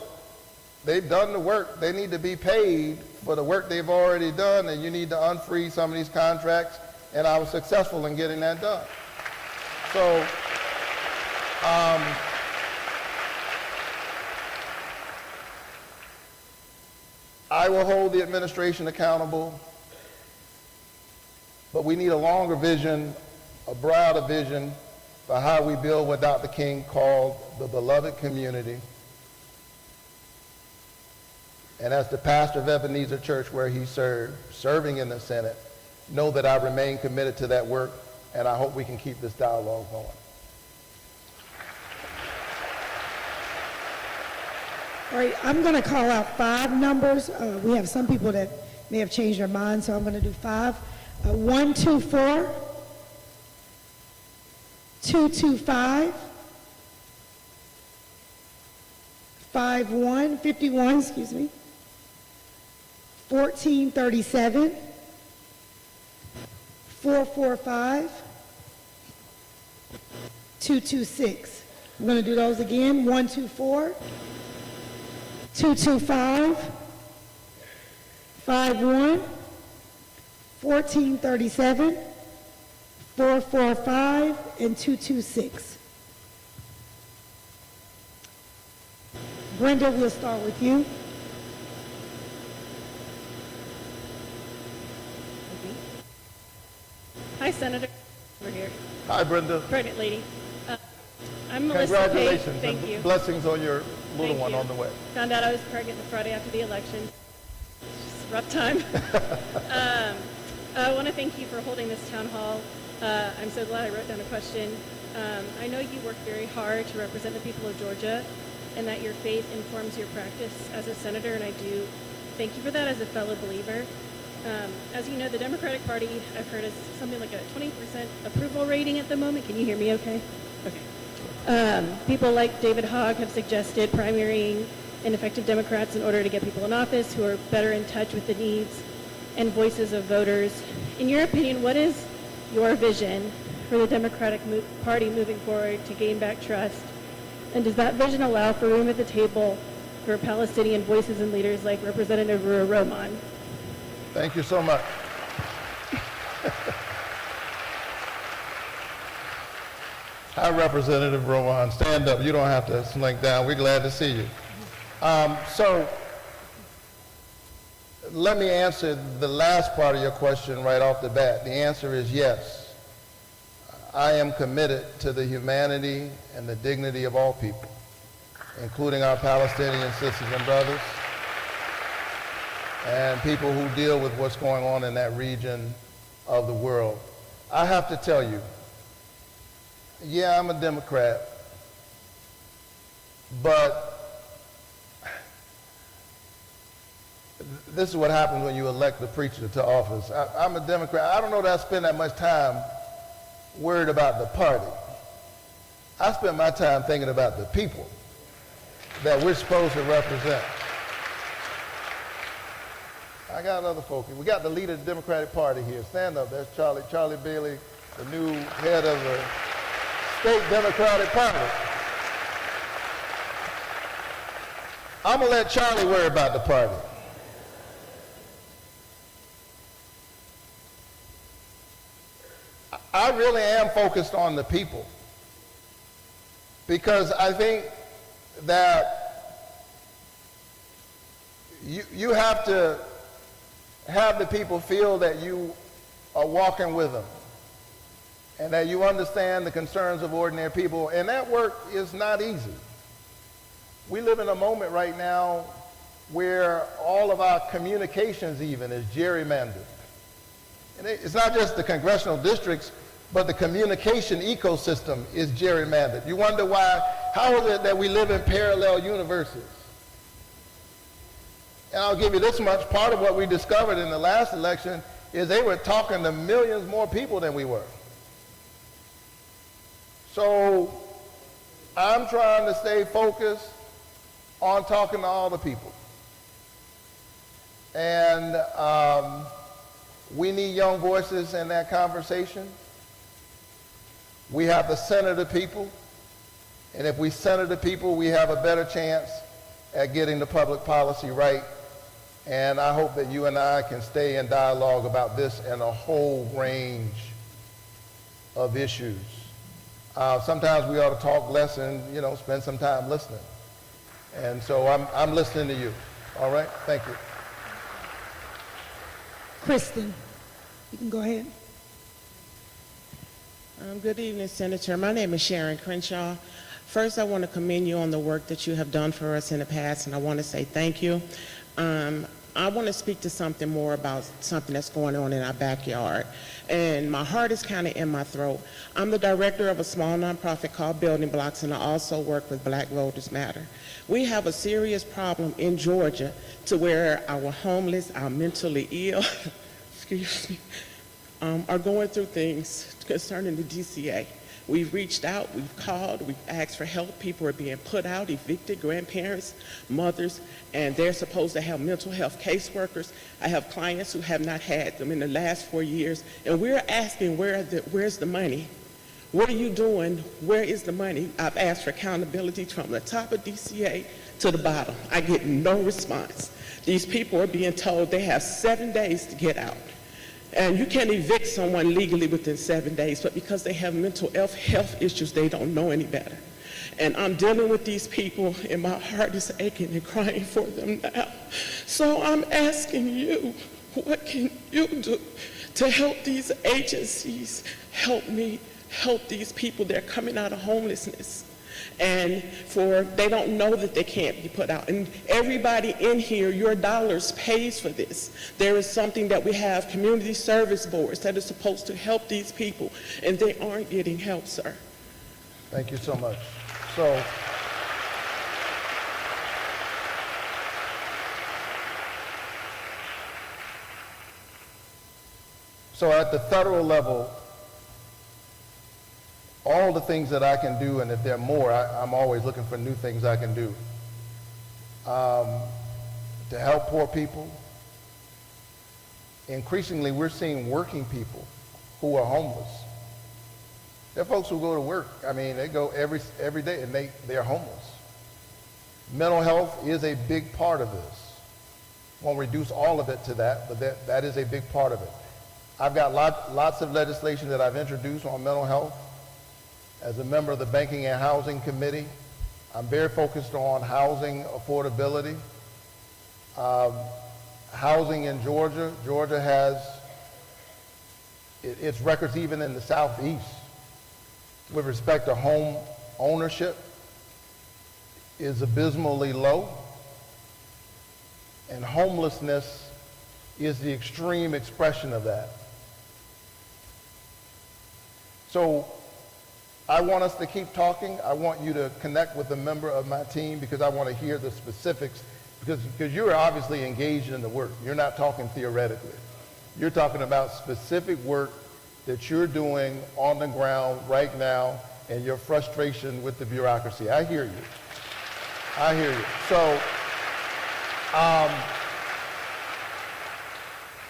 they've done the work. They need to be paid for the work they've already done, and you need to unfreeze some of these contracts. And I was successful in getting that done. So, I will hold the administration accountable, but we need a longer vision, a broader vision for how we build what Dr. King called the beloved community. And as the pastor of Ebenezer Church, where he served, serving in the Senate, know that I remain committed to that work, and I hope we can keep this dialogue going. All right, I'm going to call out 5 numbers. We have some people that may have changed their minds, so I'm going to do 5. 124, 225, 51, excuse me, 1437, 445, 226. I'm going to do those again. 124, 225, 51, 1437, 445, and 226. Brenda, we'll start with you. Hi, Senator. Over here. Hi, Brenda. Pregnant lady. I'm Melissa Page. Congratulations Thank and you. blessings on your little Thank one you. on the way. Found out I was pregnant the Friday after the election. It's just a rough time. I want to thank you for holding this town hall. I'm so glad I wrote down a question. I know you work very hard to represent the people of Georgia and that your faith informs your practice as a senator, and I do thank you for that as a fellow believer. As you know, the Democratic Party, I've heard, is something like a 20% approval rating at the moment. Can you hear me okay? Okay. People like David Hogg have suggested primarying ineffective Democrats in order to get people in office who are better in touch with the needs and voices of voters. In your opinion, what is your vision for the Democratic Party moving forward to gain back trust? And does that vision allow for room at the table for Palestinian voices and leaders like Representative Ruhr Roman? Thank you so much. Hi, Representative Rowan. Stand up. You don't have to slink down. We're glad to see you. So let me answer the last part of your question right off the bat. The answer is yes. I am committed to the humanity and the dignity of all people, including our Palestinian sisters and brothers and people who deal with what's going on in that region of the world. I have to tell you, yeah, I'm a Democrat, but this is what happens when you elect the preacher to office. I'm a Democrat. I don't know that I spend that much time worried about the party. I spend my time thinking about the people that we're supposed to represent. I got other folks. We got the leader of the Democratic Party here. Stand up. There's Charlie Bailey, the new head of the state Democratic Party. I'm going to let Charlie worry about the party. I really am focused on the people because I think that you have to have the people feel that you are walking with them and that you understand the concerns of ordinary people, and that work is not easy. We live in a moment right now where all of our communications even is gerrymandered. And it's not just the congressional districts, but the communication ecosystem is gerrymandered. You wonder why, how is it that we live in parallel universes? And I'll give you this much, part of what we discovered in the last election is they were talking to millions more people than we were. So I'm trying to stay focused on talking to all the people. And we need young voices in that conversation. We have to center the people. And if we center the people, we have a better chance at getting the public policy right. And I hope that you and I can stay in dialogue about this and a whole range of issues. Sometimes we ought to talk less and, spend some time listening. And so I'm listening to you. All right? Thank you. Kristen, you can go ahead. Good evening, Senator. My name is Sharon Crenshaw. First, I want to commend you on the work that you have done for us in the past, and I want to say thank you. I want to speak to something more about something that's going on in our backyard. And my heart is kind of in my throat. I'm the director of a small nonprofit called Building Blocks, and I also work with Black Voters Matter. We have a serious problem in Georgia to where our homeless, our mentally ill, excuse me, are going through things concerning the DCA. We've reached out, we've called, we've asked for help. People are being put out, evicted, grandparents, mothers, and they're supposed to have mental health caseworkers. I have clients who have not had them in the last 4 years, and we're asking where's the money? What are you doing? Where is the money? I've asked for accountability from the top of DCA to the bottom. I get no response. These people are being told they have 7 days to get out. And you can't evict someone legally within 7 days, but because they have mental health issues, they don't know any better. And I'm dealing with these people, and my heart is aching and crying for them now. So I'm asking you, what can you do to help these agencies help me help these people? They're coming out of homelessness. And they don't know that they can't be put out. And everybody in here, your dollars pays for this. There is something that we have, community service boards that are supposed to help these people, and they aren't getting help, sir. Thank you so much. So at the federal level, all the things that I can do, and if there are more, I'm always looking for new things I can do to help poor people. Increasingly, we're seeing working people who are homeless. There are folks who go to work. I mean, they go every day, and they're homeless. Mental health is a big part of this. Won't reduce all of it to that, but that is a big part of it. I've got lots of legislation that I've introduced on mental health. As a member of the Banking and Housing Committee, I'm very focused on housing affordability. Housing in Georgia. Georgia has its records even in the Southeast with respect to home ownership is abysmally low. And homelessness is the extreme expression of that. So I want us to keep talking. I want you to connect with a member of my team because I want to hear the specifics because you're obviously engaged in the work. You're not talking theoretically. You're talking about specific work that you're doing on the ground right now and your frustration with the bureaucracy. I hear you. I hear you. So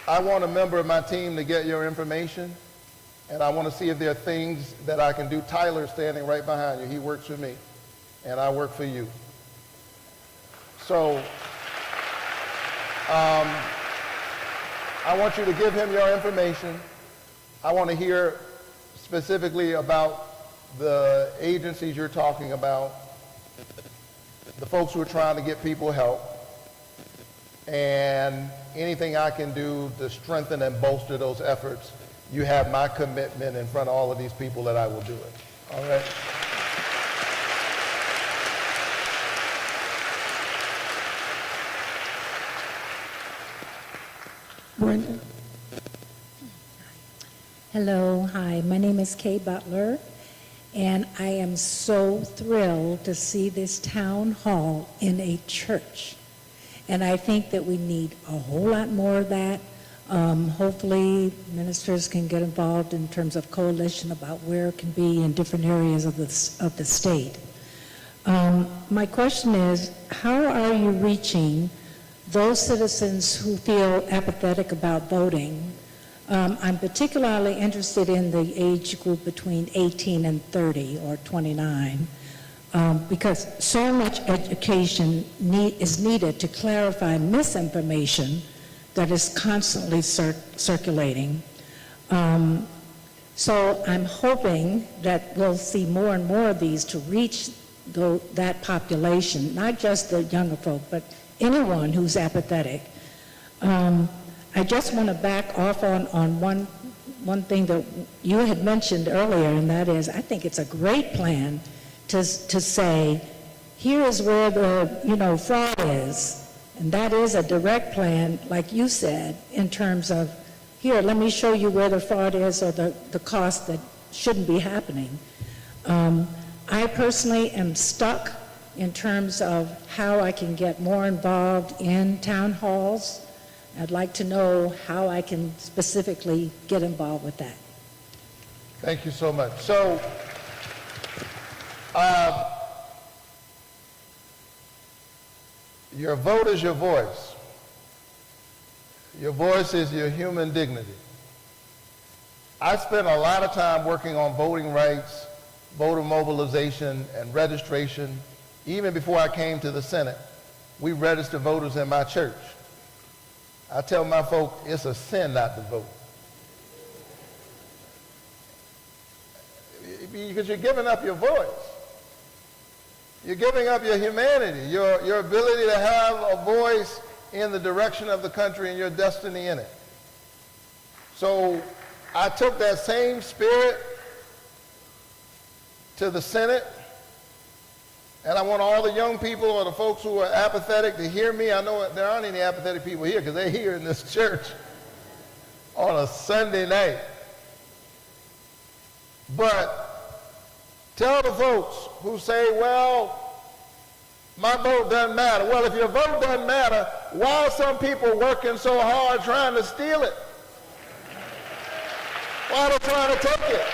I want a member of my team to get your information. And I want to see if there are things that I can do. Tyler's standing right behind you. He works for me, and I work for you. So I want you to give him your information. I want to hear specifically about the agencies you're talking about, the folks who are trying to get people help, and anything I can do to strengthen and bolster those efforts. You have my commitment in front of all of these people that I will do it. All right? Brenda. Hello, hi, my name is Kay Butler, and I am so thrilled to see this town hall in a church. And I think that we need a whole lot more of that. Hopefully, ministers can get involved in terms of coalition about where it can be in different areas of the state. My question is, how are you reaching those citizens who feel apathetic about voting? I'm particularly interested in the age group between 18 and 30 or 29, because so much education is needed to clarify misinformation that is constantly circulating. So I'm hoping that we'll see more and more of these to reach that population, not just the younger folk, but anyone who's apathetic. I just want to back off on one thing that you had mentioned earlier, and that is, I think it's a great plan to say, here is where the fraud is, and that is a direct plan, like you said, in terms of, here, let me show you where the fraud is or the cost that shouldn't be happening. I personally am stuck in terms of how I can get more involved in town halls. I'd like to know how I can specifically get involved with that. Thank you so much. So, your vote is your voice. Your voice is your human dignity. I spent a lot of time working on voting rights, voter mobilization, and registration. Even before I came to the Senate, we registered voters in my church. I tell my folk, it's a sin not to vote. Because you're giving up your voice. You're giving up your humanity, your ability to have a voice in the direction of the country and your destiny in it. So I took that same spirit to the Senate, and I want all the young people or the folks who are apathetic to hear me. I know there aren't any apathetic people here because they're here in this church on a Sunday night. But tell the folks who say, well, my vote doesn't matter. Well, if your vote doesn't matter, why are some people working so hard trying to steal it? Why are they trying to take it?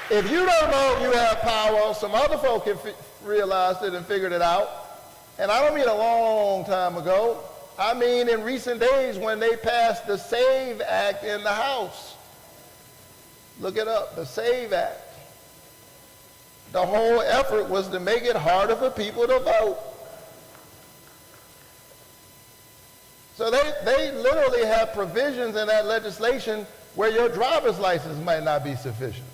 If you don't know you have power, some other folk have realized it and figured it out. And I don't mean a long time ago. I mean in recent days when they passed the SAVE Act in the House. Look it up, the SAVE Act. The whole effort was to make it harder for people to vote. So they literally have provisions in that legislation where your driver's license might not be sufficient.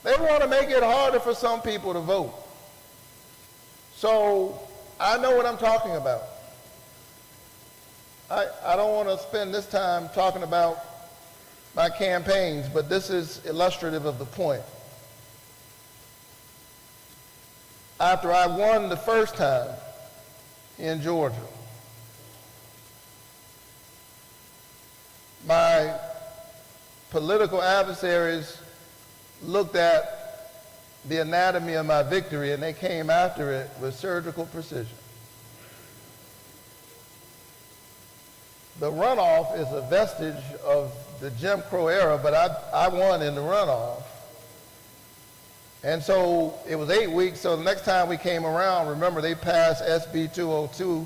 They want to make it harder for some people to vote. So I know what I'm talking about. I don't want to spend this time talking about my campaigns, but this is illustrative of the point. After I won the first time in Georgia, my political adversaries looked at the anatomy of my victory and they came after it with surgical precision. The runoff is a vestige of the Jim Crow era, but I won in the runoff. And so it was 8 weeks, so the next time we came around, remember they passed SB 202.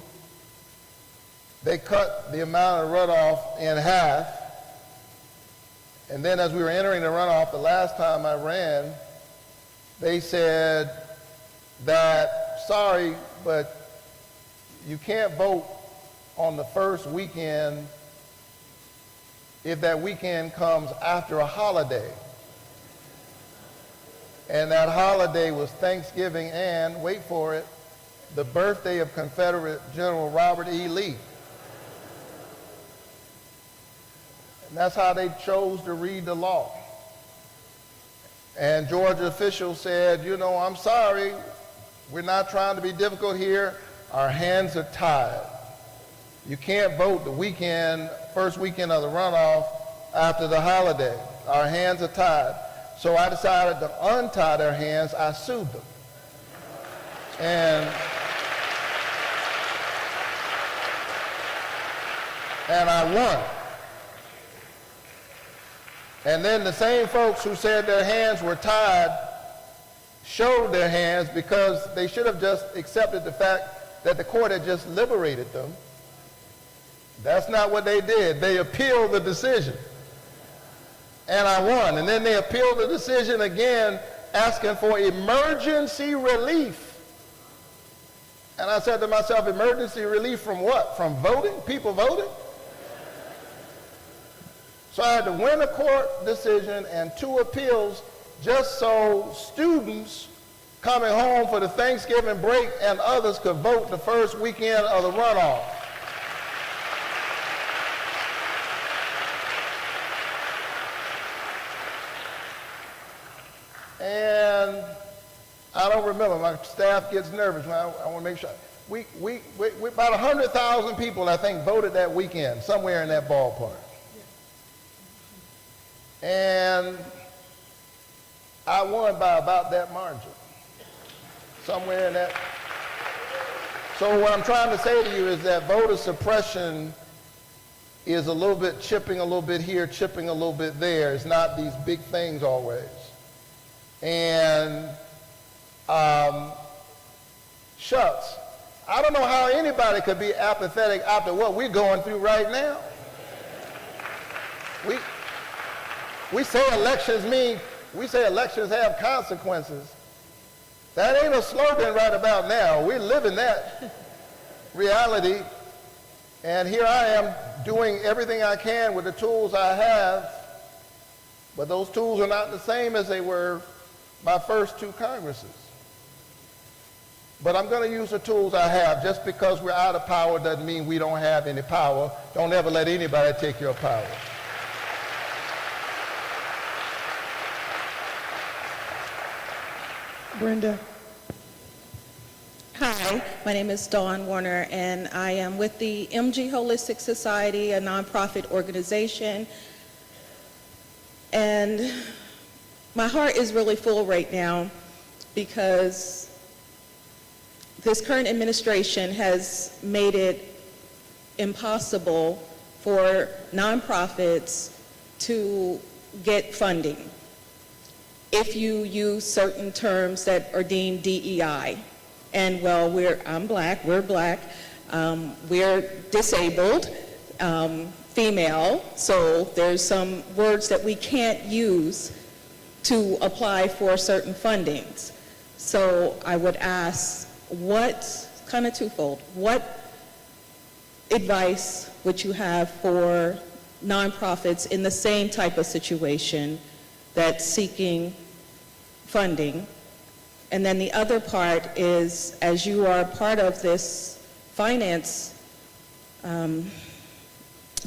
They cut the amount of runoff in half. And then as we were entering the runoff the last time I ran, they said that, sorry, but you can't vote on the first weekend if that weekend comes after a holiday. And that holiday was Thanksgiving and, wait for it, the birthday of Confederate General Robert E. Lee. And that's how they chose to read the law. And Georgia officials said, you know, I'm sorry, we're not trying to be difficult here. Our hands are tied. You can't vote the weekend first weekend of the runoff after the holiday. Our hands are tied. So I decided to untie their hands. I sued them. And I won. And then the same folks who said their hands were tied showed their hands because they should have just accepted the fact that the court had just liberated them. That's not what they did. They appealed the decision. And I won. And then they appealed the decision again, asking for emergency relief. And I said to myself, emergency relief from what? From voting? People voting? So I had to win a court decision and 2 appeals just so students coming home for the Thanksgiving break and others could vote the first weekend of the runoff. And I don't remember. My staff gets nervous when I want to make sure. We about 100,000 people, I think, voted that weekend, somewhere in that ballpark. And I won by about that margin, somewhere in that. So what I'm trying to say to you is that voter suppression is a little bit chipping a little bit here, chipping a little bit there. It's not these big things always. And shucks, I don't know how anybody could be apathetic after what we're going through right now. We say elections have consequences. That ain't a slogan right about now. We're living that reality. And here I am doing everything I can with the tools I have, but those tools are not the same as they were my first 2 Congresses. But I'm going to use the tools I have. Just because we're out of power doesn't mean we don't have any power. Don't ever let anybody take your power. Brenda. Hi, my name is Dawn Warner, and I am with the MG Holistic Society, a nonprofit organization. And my heart is really full right now because this current administration has made it impossible for nonprofits to get funding if you use certain terms that are deemed DEI. And well, I'm black, we're black, we're disabled, female, so there's some words that we can't use to apply for certain fundings. So I would ask, kind of twofold, what advice would you have for nonprofits in the same type of situation that's seeking funding? And then the other part is, as you are part of this finance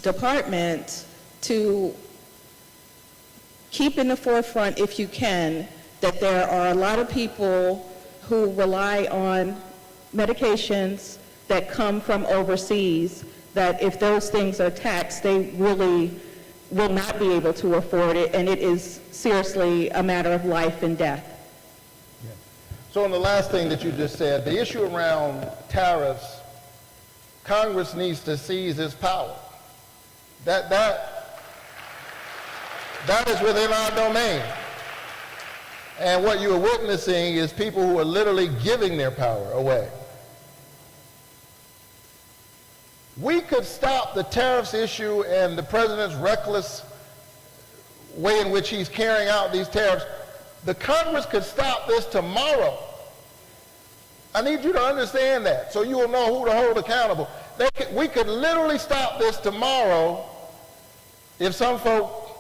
department, to keep in the forefront, if you can, that there are a lot of people who rely on medications that come from overseas, that if those things are taxed, they really will not be able to afford it, and it is seriously a matter of life and death. So on the last thing that you just said, the issue around tariffs, Congress needs to seize its power. That is within our domain. And what you are witnessing is people who are literally giving their power away. We could stop the tariffs issue and the president's reckless way in which he's carrying out these tariffs. The Congress could stop this tomorrow. I need you to understand that so you will know who to hold accountable. We could literally stop this tomorrow if some folk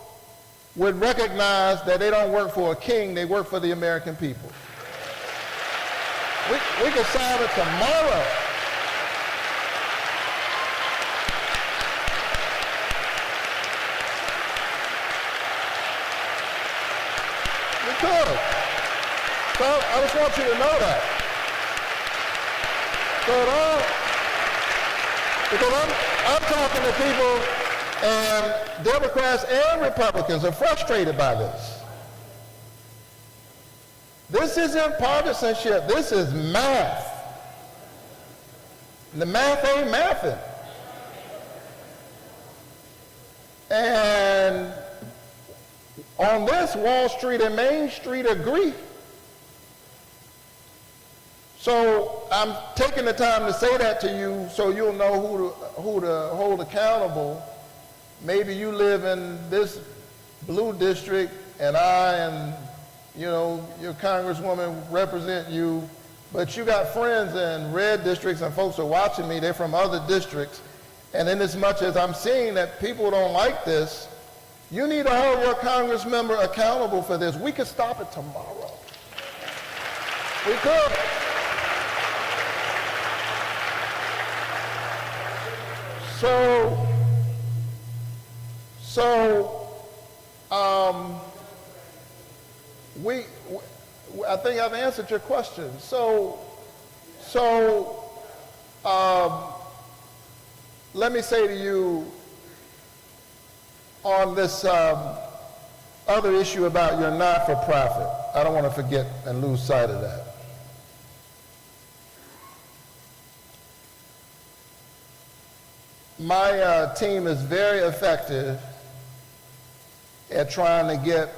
would recognize that they don't work for a king, they work for the American people. We could solve it tomorrow. We could. So I just want you to know that. So because I'm talking to people And Democrats and Republicans are frustrated by this. This isn't partisanship. This is math. The math ain't mathing. And on this, Wall Street and Main Street agree. So I'm taking the time to say that to you so you'll know who to hold accountable. Maybe you live in this blue district and I and, you know, your congresswoman represent you, but you got friends in red districts and folks are watching me, they're from other districts. And in as much as I'm seeing that people don't like this, you need to hold your congress member accountable for this. We could stop it tomorrow. We could. I think I've answered your question. Let me say to you on this other issue about your not-for-profit. I don't want to forget and lose sight of that. My team is very effective at trying to get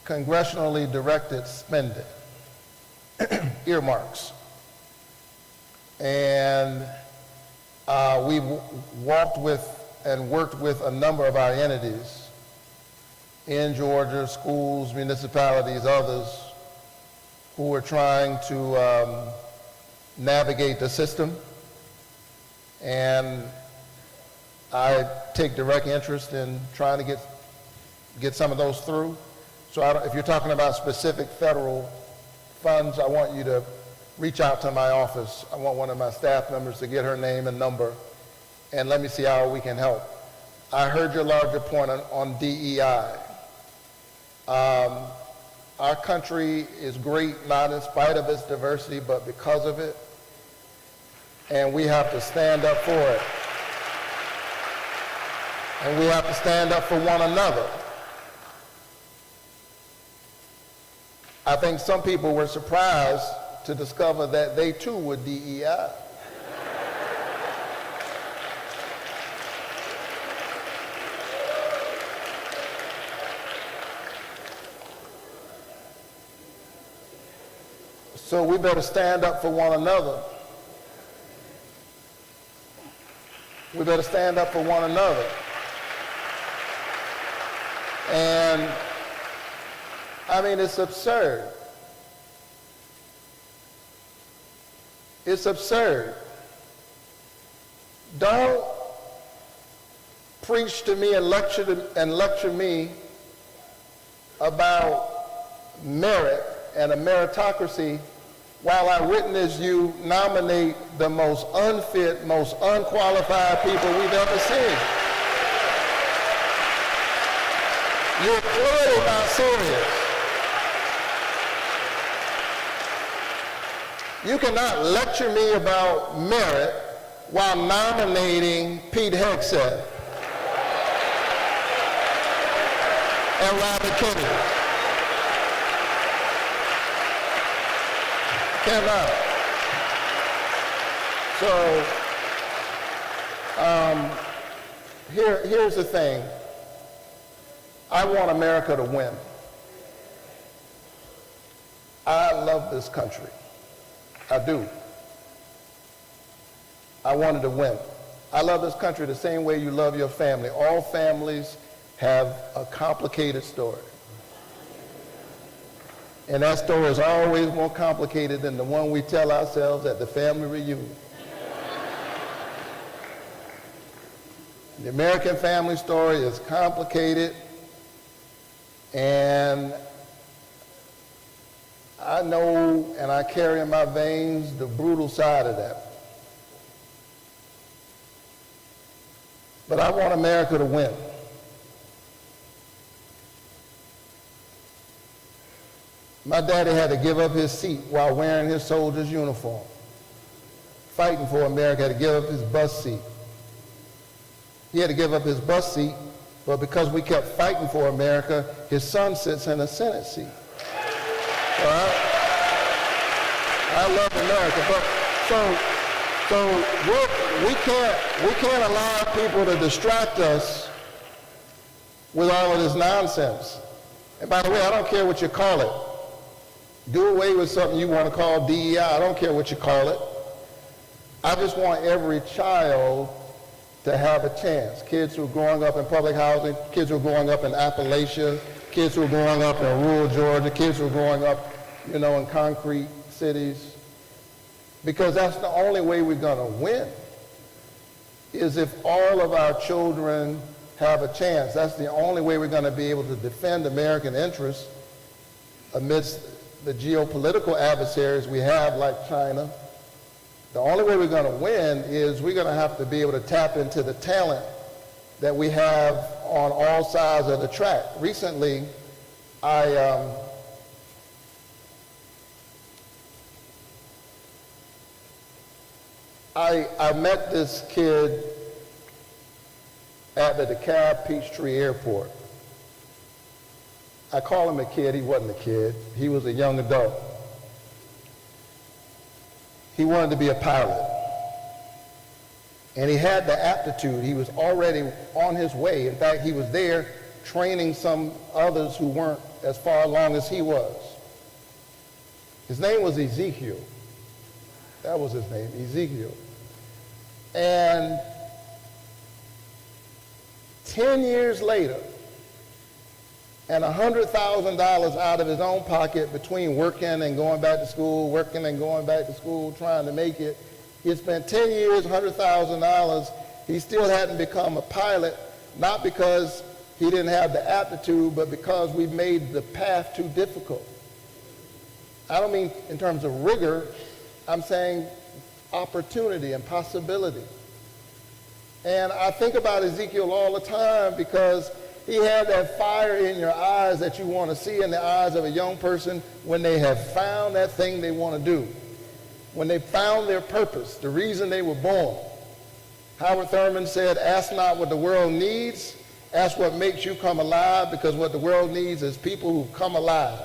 congressionally directed spending, earmarks. And we've walked with and worked with a number of our entities in Georgia, schools, municipalities, others, who are trying to navigate the system. And I take direct interest in trying to get some of those through. So if you're talking about specific federal funds, I want you to reach out to my office. I want one of my staff members to get her name and number, and let me see how we can help. I heard your larger point on DEI. Our country is great, not in spite of its diversity, but because of it, and we have to stand up for it. And we have to stand up for one another. I think some people were surprised to discover that they too were DEI. So we better stand up for one another. We better stand up for one another. And I mean, it's absurd. It's absurd. Don't preach to me and lecture me about merit and a meritocracy while I witness you nominate the most unfit, most unqualified people we've ever seen. You're clearly not serious. You cannot lecture me about merit while nominating Pete Hegseth and Robert Kennedy. Cannot. So, here's the thing. I want America to win. I love this country. I do. I wanted to win. I love this country the same way you love your family. All families have a complicated story. And that story is always more complicated than the one we tell ourselves at the family reunion. The American family story is complicated, and I know and I carry in my veins the brutal side of that. But I want America to win. My daddy had to give up his seat while wearing his soldier's uniform. Fighting for America, had to give up his bus seat. He had to give up his bus seat, but because we kept fighting for America, his son sits in a Senate seat. So I love America, but we can't allow people to distract us with all of this nonsense. And by the way, I don't care what you call it. Do away with something you want to call DEI. I don't care what you call it. I just want every child to have a chance. Kids who are growing up in public housing, kids who are growing up in Appalachia, kids who are growing up in rural Georgia, kids who are growing up, in concrete cities. Because that's the only way we're going to win, is if all of our children have a chance. That's the only way we're going to be able to defend American interests amidst the geopolitical adversaries we have, like China. The only way we're going to win is we're going to have to be able to tap into the talent that we have on all sides of the track. Recently, I met this kid at the DeKalb Peachtree Airport. I call him a kid. He wasn't a kid. He was a young adult. He wanted to be a pilot. And he had the aptitude. He was already on his way. In fact, he was there training some others who weren't as far along as he was. His name was Ezekiel. That was his name, Ezekiel. And 10 years later, and $100,000 out of his own pocket between working and going back to school, trying to make it. He had spent 10 years, $100,000. He still hadn't become a pilot, not because he didn't have the aptitude, but because we made the path too difficult. I don't mean in terms of rigor, I'm saying opportunity and possibility. And I think about Ezekiel all the time because he had that fire in your eyes that you want to see in the eyes of a young person when they have found that thing they want to do, when they found their purpose, the reason they were born. Howard Thurman said, ask not what the world needs, ask what makes you come alive, because what the world needs is people who come alive.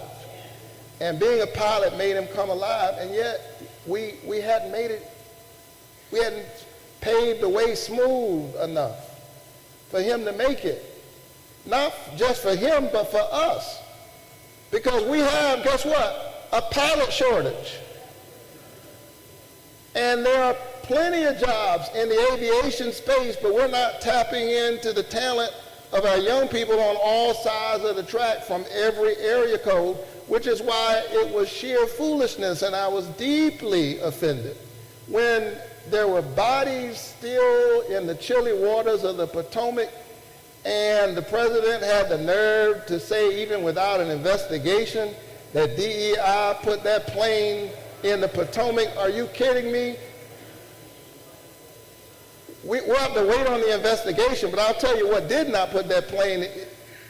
And being a pilot made him come alive, and yet we hadn't made it, we hadn't paved the way smooth enough for him to make it. Not just for him, but for us. Because we have, guess what? A pilot shortage. And there are plenty of jobs in the aviation space, but we're not tapping into the talent of our young people on all sides of the track from every area code, which is why it was sheer foolishness, and I was deeply offended when there were bodies still in the chilly waters of the Potomac. And the president had the nerve to say, even without an investigation, that DEI put that plane in the Potomac. Are you kidding me? We'll have to wait on the investigation, but I'll tell you what did not put that plane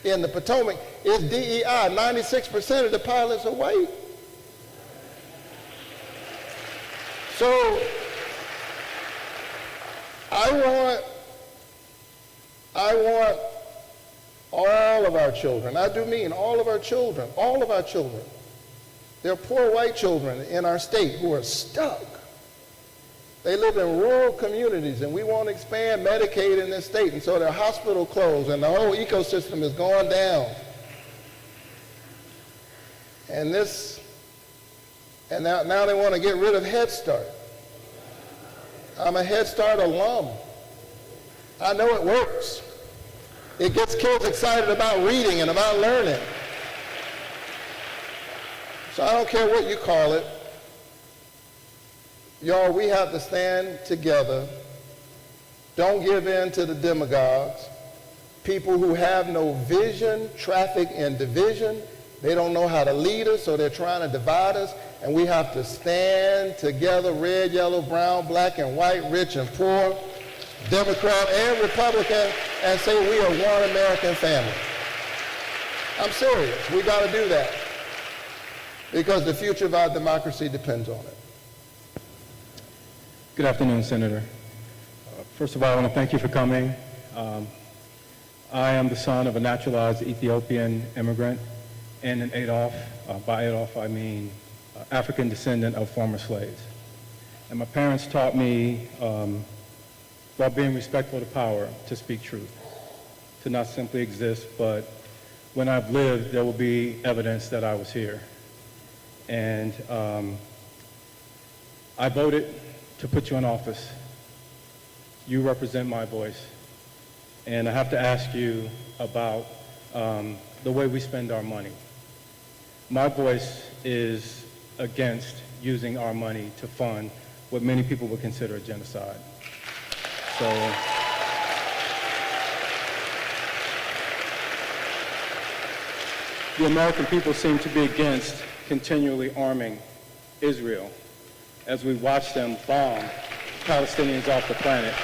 in the Potomac is DEI. 96% of the pilots are white. So I want all of our children, I do mean all of our children. There are poor white children in our state who are stuck. They live in rural communities, and we want to expand Medicaid in this state, and so their hospital closed, and the whole ecosystem is going down. And now they want to get rid of Head Start. I'm a Head Start alum. I know it works. It gets kids excited about reading and about learning. So I don't care what you call it. Y'all, we have to stand together. Don't give in to the demagogues. People who have no vision, traffic in division. They don't know how to lead us, so they're trying to divide us. And we have to stand together, red, yellow, brown, black, and white, rich and poor, Democrat and Republican, and say we are one American family. I'm serious. We got to do that because the future of our democracy depends on it. Good afternoon, Senator. First of all, I want to thank you for coming. I am the son of a naturalized Ethiopian immigrant and an Adolf. By Adolf, I mean African descendant of former slaves. And my parents taught me, while being respectful to power, to speak truth, to not simply exist, but when I've lived, there will be evidence that I was here. And I voted to put you in office. You represent my voice. And I have to ask you about the way we spend our money. My voice is against using our money to fund what many people would consider a genocide. So, the American people seem to be against continually arming Israel as we watch them bomb Palestinians off the planet.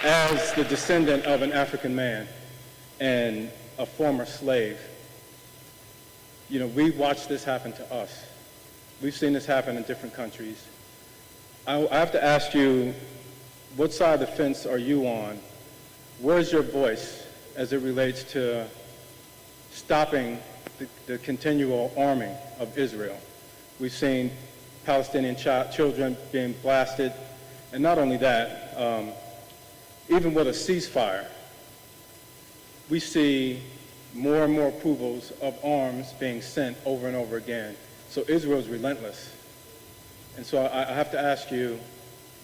As the descendant of an African man and a former slave, you know, we watched this happen to us. We've seen this happen in different countries. I have to ask you, what side of the fence are you on? Where's your voice as it relates to stopping the continual arming of Israel? We've seen Palestinian children being blasted, and not only that, even with a ceasefire, we see more and more approvals of arms being sent over and over again. So Israel's relentless. And so I have to ask you,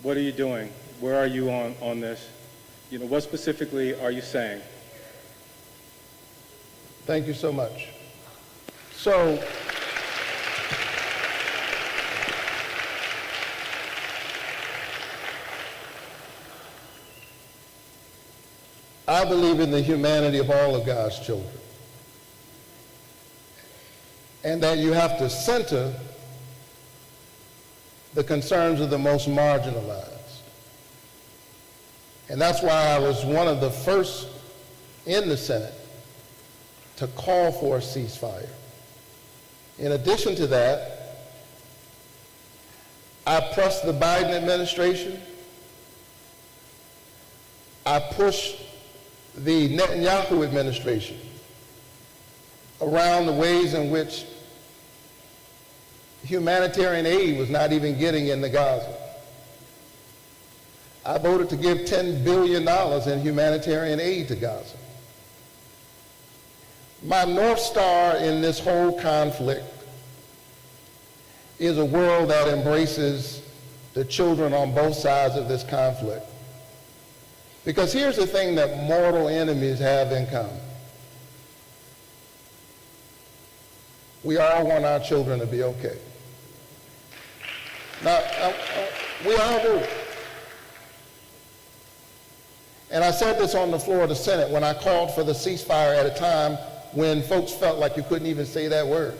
what are you doing? Where are you on this? You know, what specifically are you saying? Thank you so much. So, I believe in the humanity of all of God's children, and that you have to center the concerns of the most marginalized. And that's why I was one of the first in the Senate to call for a ceasefire. In addition to that, I pressed the Biden administration. I pushed the Netanyahu administration around the ways in which humanitarian aid was not even getting into Gaza. I voted to give $10 billion in humanitarian aid to Gaza. My North Star in this whole conflict is a world that embraces the children on both sides of this conflict. Because here's the thing that mortal enemies have in common. We all want our children to be okay. Now, we all do. And I said this on the floor of the Senate when I called for the ceasefire at a time when folks felt like you couldn't even say that word.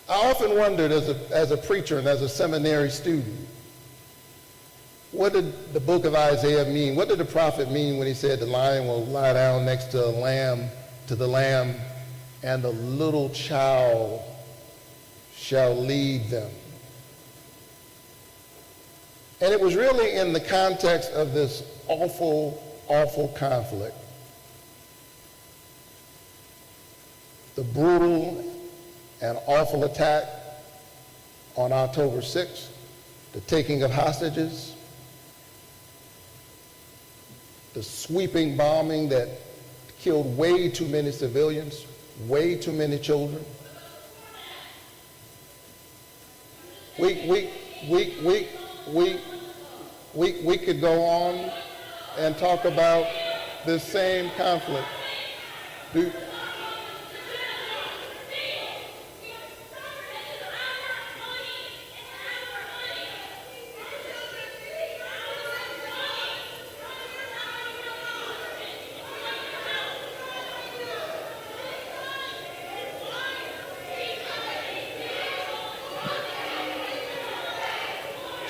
I often wondered as a preacher and as a seminary student, what did the book of Isaiah mean? What did the prophet mean when he said the lion will lie down next to the lamb, and the little child shall lead them? And it was really in the context of this awful, awful conflict. The brutal and awful attack on October 6th, the taking of hostages, the sweeping bombing that killed way too many civilians, way too many children. We could go on and talk about this same conflict.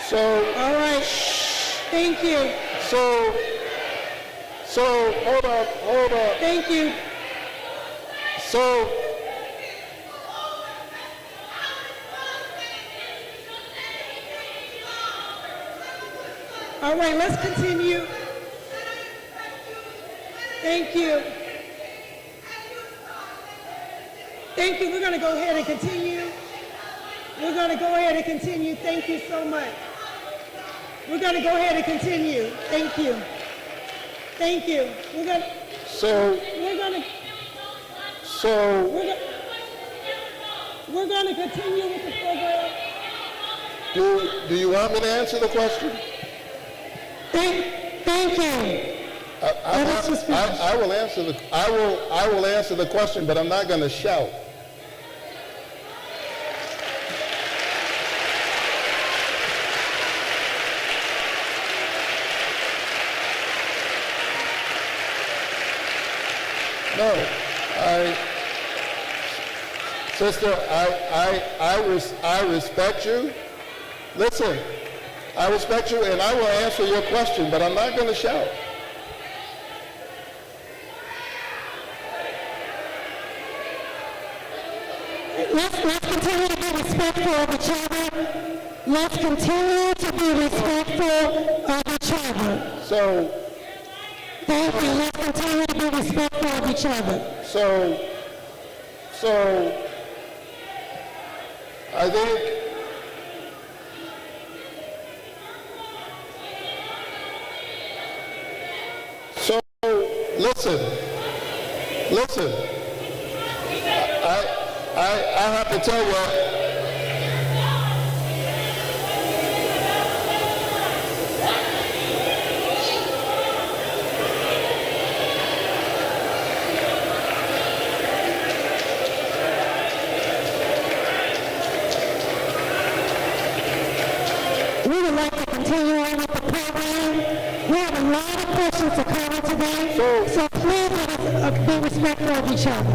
So, all right, thank you. So hold up. Thank you. So, All right, let's continue. Thank you. Thank you. We're going to go ahead and continue. We're going to go ahead and continue. Thank you so much. We're going to go ahead and continue. Thank you. Thank you. We're going to continue with the program. Do you want me to answer the question? Thank you. I will answer the question, but I'm not going to shout. No, sister, I respect you. Listen, I respect you, and I will answer your question, but I'm not going to shout. Let's continue to be respectful of each other. Let's continue to be respectful of each other. Thank you. Let's continue to be respectful of each other. I think listen. I have to tell you. We would like to continue on with the program. We have a lot of questions to cover today, so please let us be respectful of each other.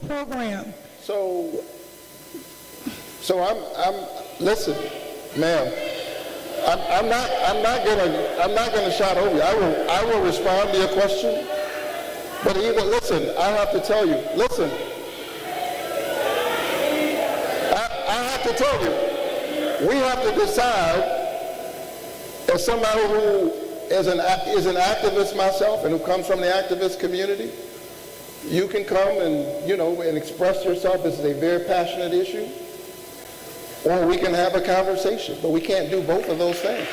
Program. So I'm listen, ma'am. I'm not gonna shout over you. I will respond to your question. But even listen, I have to tell you. Listen, I have to tell you. We have to decide, as somebody who is an activist myself and who comes from the activist community. You can come and, and express yourself. This is a very passionate issue. Or we can have a conversation, but we can't do both of those things.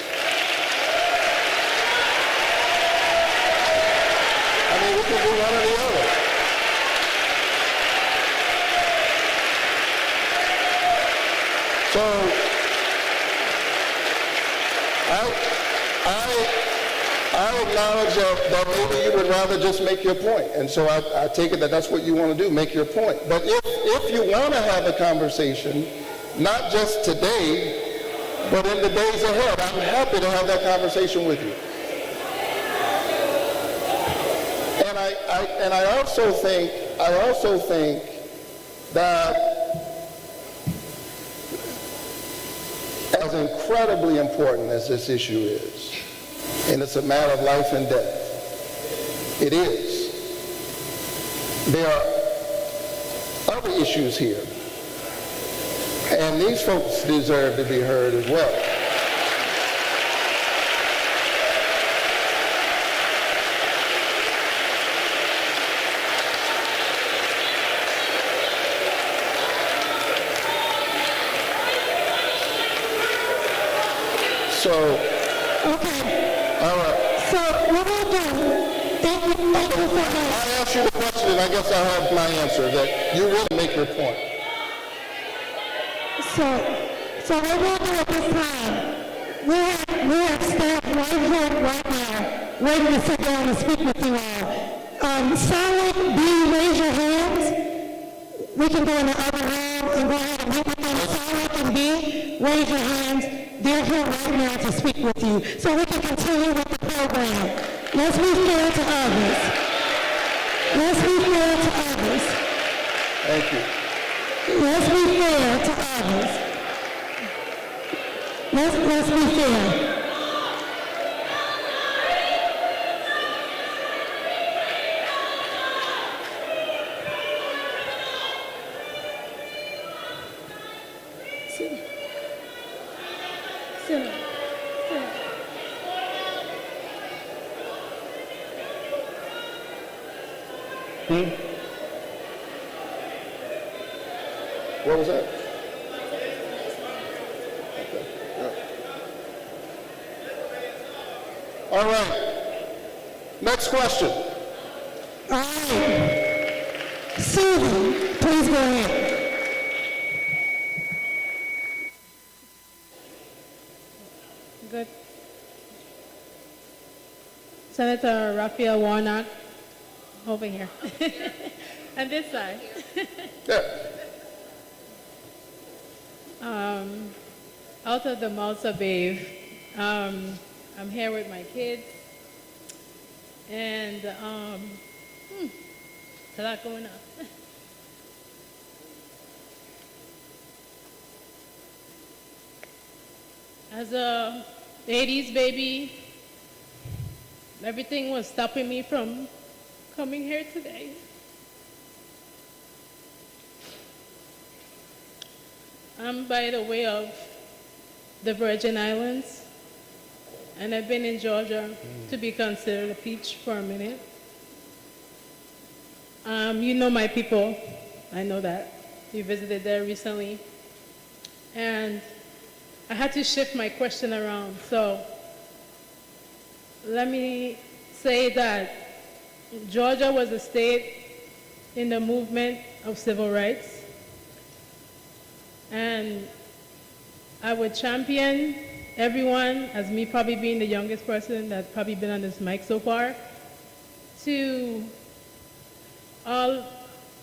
I mean, we can do one or the other. So, I acknowledge that maybe you would rather just make your point. And so I take it that that's what you want to do, make your point. But if you want to have a conversation, not just today, but in the days ahead, I'm happy to have that conversation with you. And I also think that as incredibly important as this issue is, and it's a matter of life and death. It is. There are other issues here. And these folks deserve to be heard as well. Ask you the question, and I guess I have my answer, that you will make your point. So what we'll do at this time, we have staff right here, right now, ready to sit down and speak with you all. Silent, B, raise your hands. we can go in the other room and go ahead and meet with them. Sorry can be, raise your hands. They're here right now to speak with you. So we can continue with the program. Let's be fair to others. Let's be fair to others. Thank you. Let's be fair to others. Let's be fair. What was that? Okay. Yeah. All right. Next question. All right. Susan, please go ahead. Good. Senator Raphael Warnock, over here. And this side. Yeah. Out of the mouths of babe. I'm here with my kids. And it's a lot going on. As a 80s baby, everything was stopping me from coming here today. I'm by the way of the Virgin Islands, and I've been in Georgia to be considered a peach for a minute. You know my people, I know that. You visited there recently. And I had to shift my question around. So let me say that Georgia was a state in the movement of civil rights. And I would champion everyone, as me probably being the youngest person that's probably been on this mic so far, to all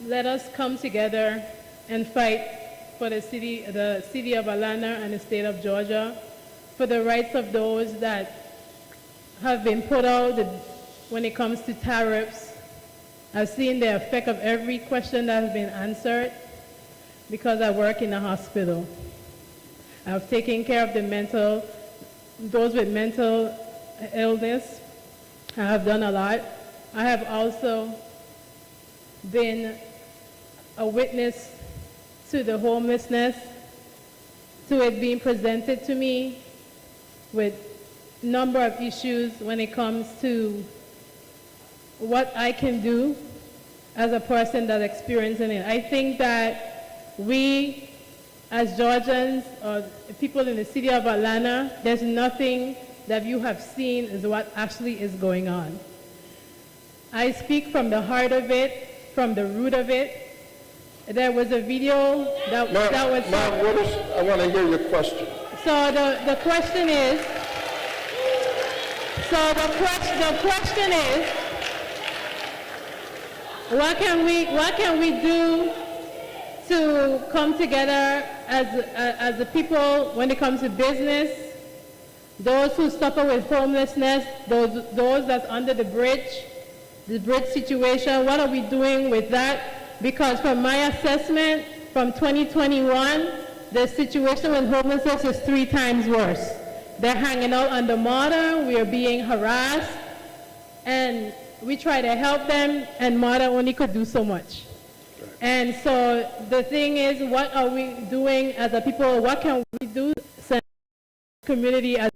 let us come together and fight for the city of Atlanta and the state of Georgia, for the rights of those that have been put out when it comes to tariffs. I've seen the effect of every question that has been answered because I work in a hospital. I've taken care of those with mental illness. I have done a lot. I have also been a witness to the homelessness, to it being presented to me with a number of issues when it comes to what I can do as a person that's experiencing it. I think that we, as Georgians or people in the city of Atlanta, there's nothing that you have seen is what actually is going on. I speak from the heart of it, from the root of it. There was a video that was... Ma'am, I want to hear your question. So the question is, what can we do to come together as a people when it comes to business, those who suffer with homelessness, those that's under the bridge situation, what are we doing with that? Because from my assessment, from 2021, the situation with homelessness is 3 times worse. They're hanging out on the MARTA, we are being harassed, and we try to help them, and MARTA only could do so much. And so the thing is, what are we doing as a people? What can we do as a community as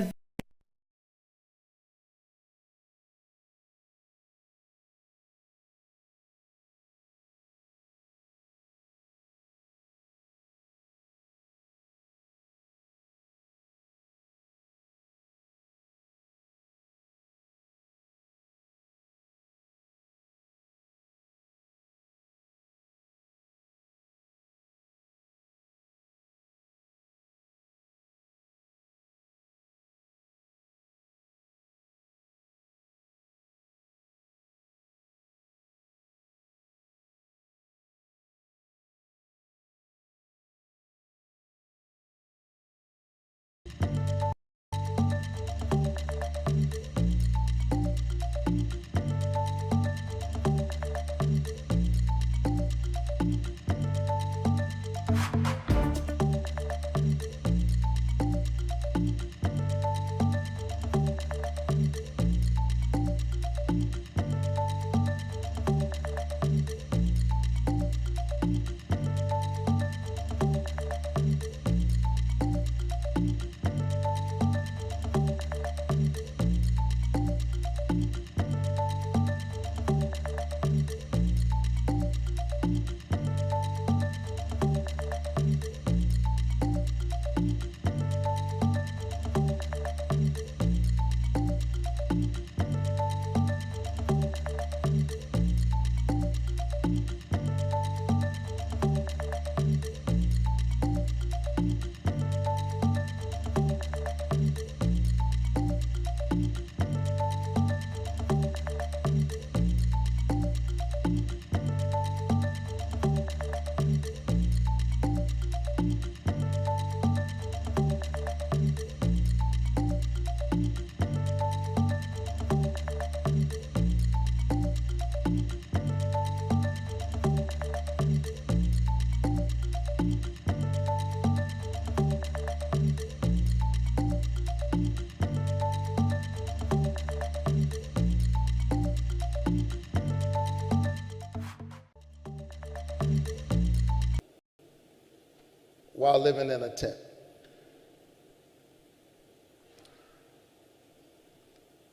while living in a tent.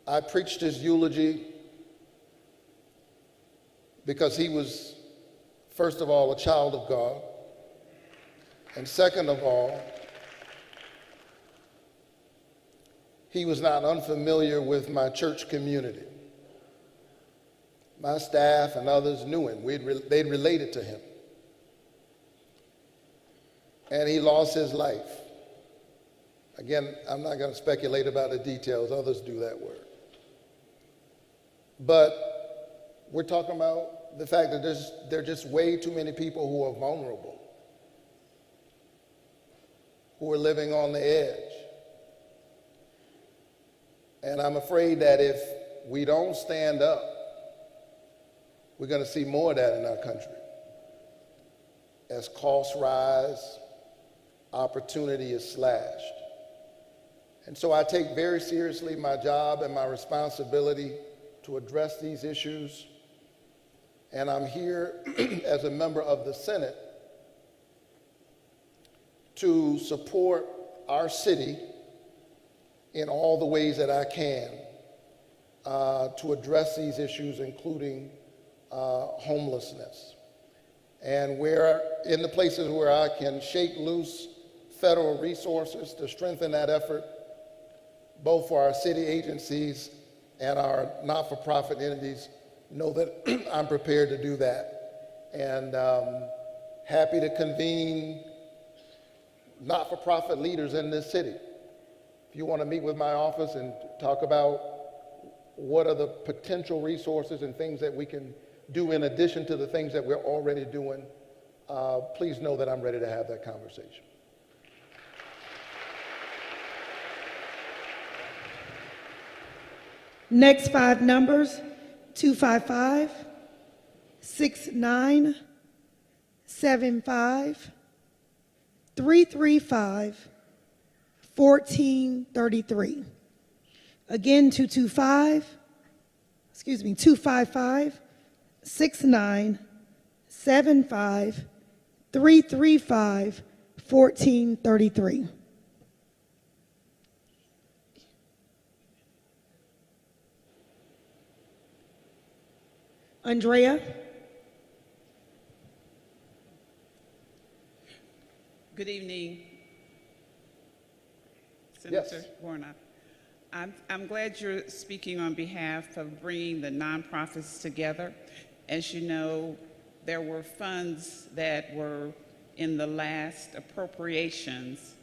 I preached his eulogy because he was, first of all, a child of God, and second of all, he was not unfamiliar with my church community. My staff and others knew him. They'd related to him. And he lost his life. Again, I'm not going to speculate about the details. Others do that work. But we're talking about the fact that there are just way too many people who are vulnerable, who are living on the edge. And I'm afraid that if we don't stand up, we're going to see more of that in our country. As costs rise, opportunity is slashed. And so I take very seriously my job and my responsibility to address these issues. And I'm here as a member of the Senate to support our city in all the ways that I can to address these issues, including homelessness. And where, in the places where I can shake loose federal resources to strengthen that effort, both for our city agencies and our not-for-profit entities, know that I'm prepared to do that. And happy to convene not-for-profit leaders in this city. If you want to meet with my office and talk about what are the potential resources and things that we can do in addition to the things that we're already doing, please know that I'm ready to have that conversation. Next 5 numbers, 255, 6975, 335, 1433. Again, 255, 6975, 335, 1433. Andrea? Good evening, Senator Warnock. I'm glad you're speaking on behalf of bringing the nonprofits together. As you know, there were funds that were in the last appropriations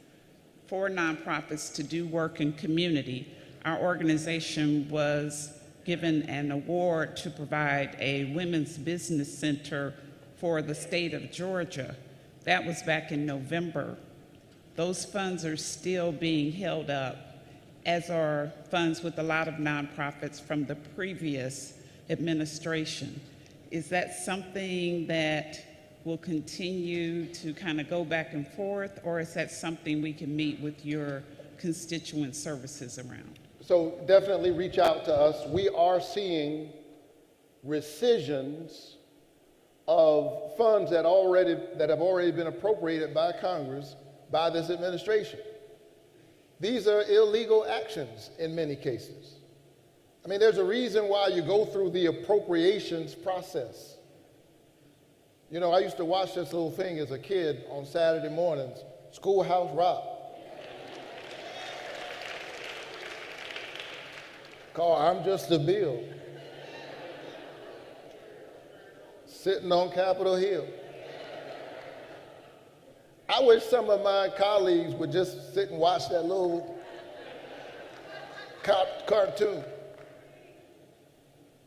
for nonprofits to do work in community. Our organization was given an award to provide a women's business center for the state of Georgia. That was back in November. Those funds are still being held up, as are funds with a lot of nonprofits from the previous administration. Is that something that will continue to kind of go back and forth, or is that something we can meet with your constituent services around? So definitely reach out to us. We are seeing rescissions of funds that have already been appropriated by Congress by this administration. These are illegal actions in many cases. I mean, there's a reason why you go through the appropriations process. You know, I used to watch this little thing as a kid on Saturday mornings, Schoolhouse Rock. Called I'm Just a Bill. Sitting on Capitol Hill. I wish some of my colleagues would just sit and watch that little cartoon.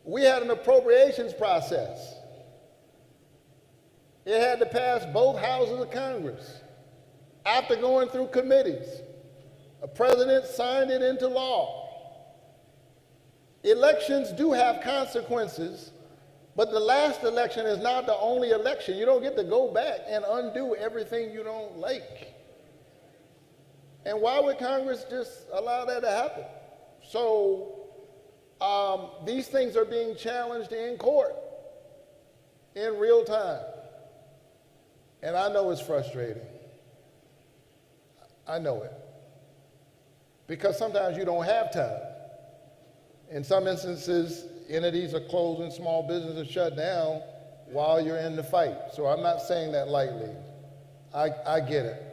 We had an appropriations process. It had to pass both houses of Congress. After going through committees, a president signed it into law. Elections do have consequences, but the last election is not the only election. You don't get to go back and undo everything you don't like. And why would Congress just allow that to happen? So these things are being challenged in court in real time. And I know it's frustrating. I know it. Because sometimes you don't have time. In some instances, entities are closing, small businesses are shut down while you're in the fight. So I'm not saying that lightly. I get it.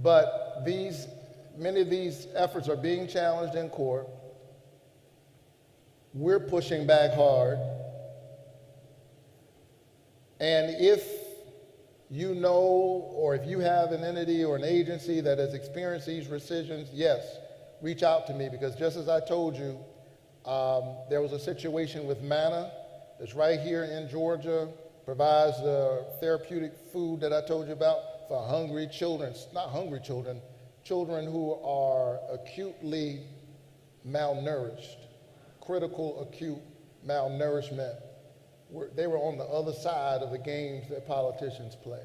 But many of these efforts are being challenged in court. We're pushing back hard. And if you know, or if you have an entity or an agency that has experienced these rescissions, yes, reach out to me, because just as I told you, there was a situation with Manna that's right here in Georgia, provides the therapeutic food that I told you about for hungry children, not hungry children, children who are acutely malnourished, critical acute malnourishment. They were on the other side of the games that politicians play.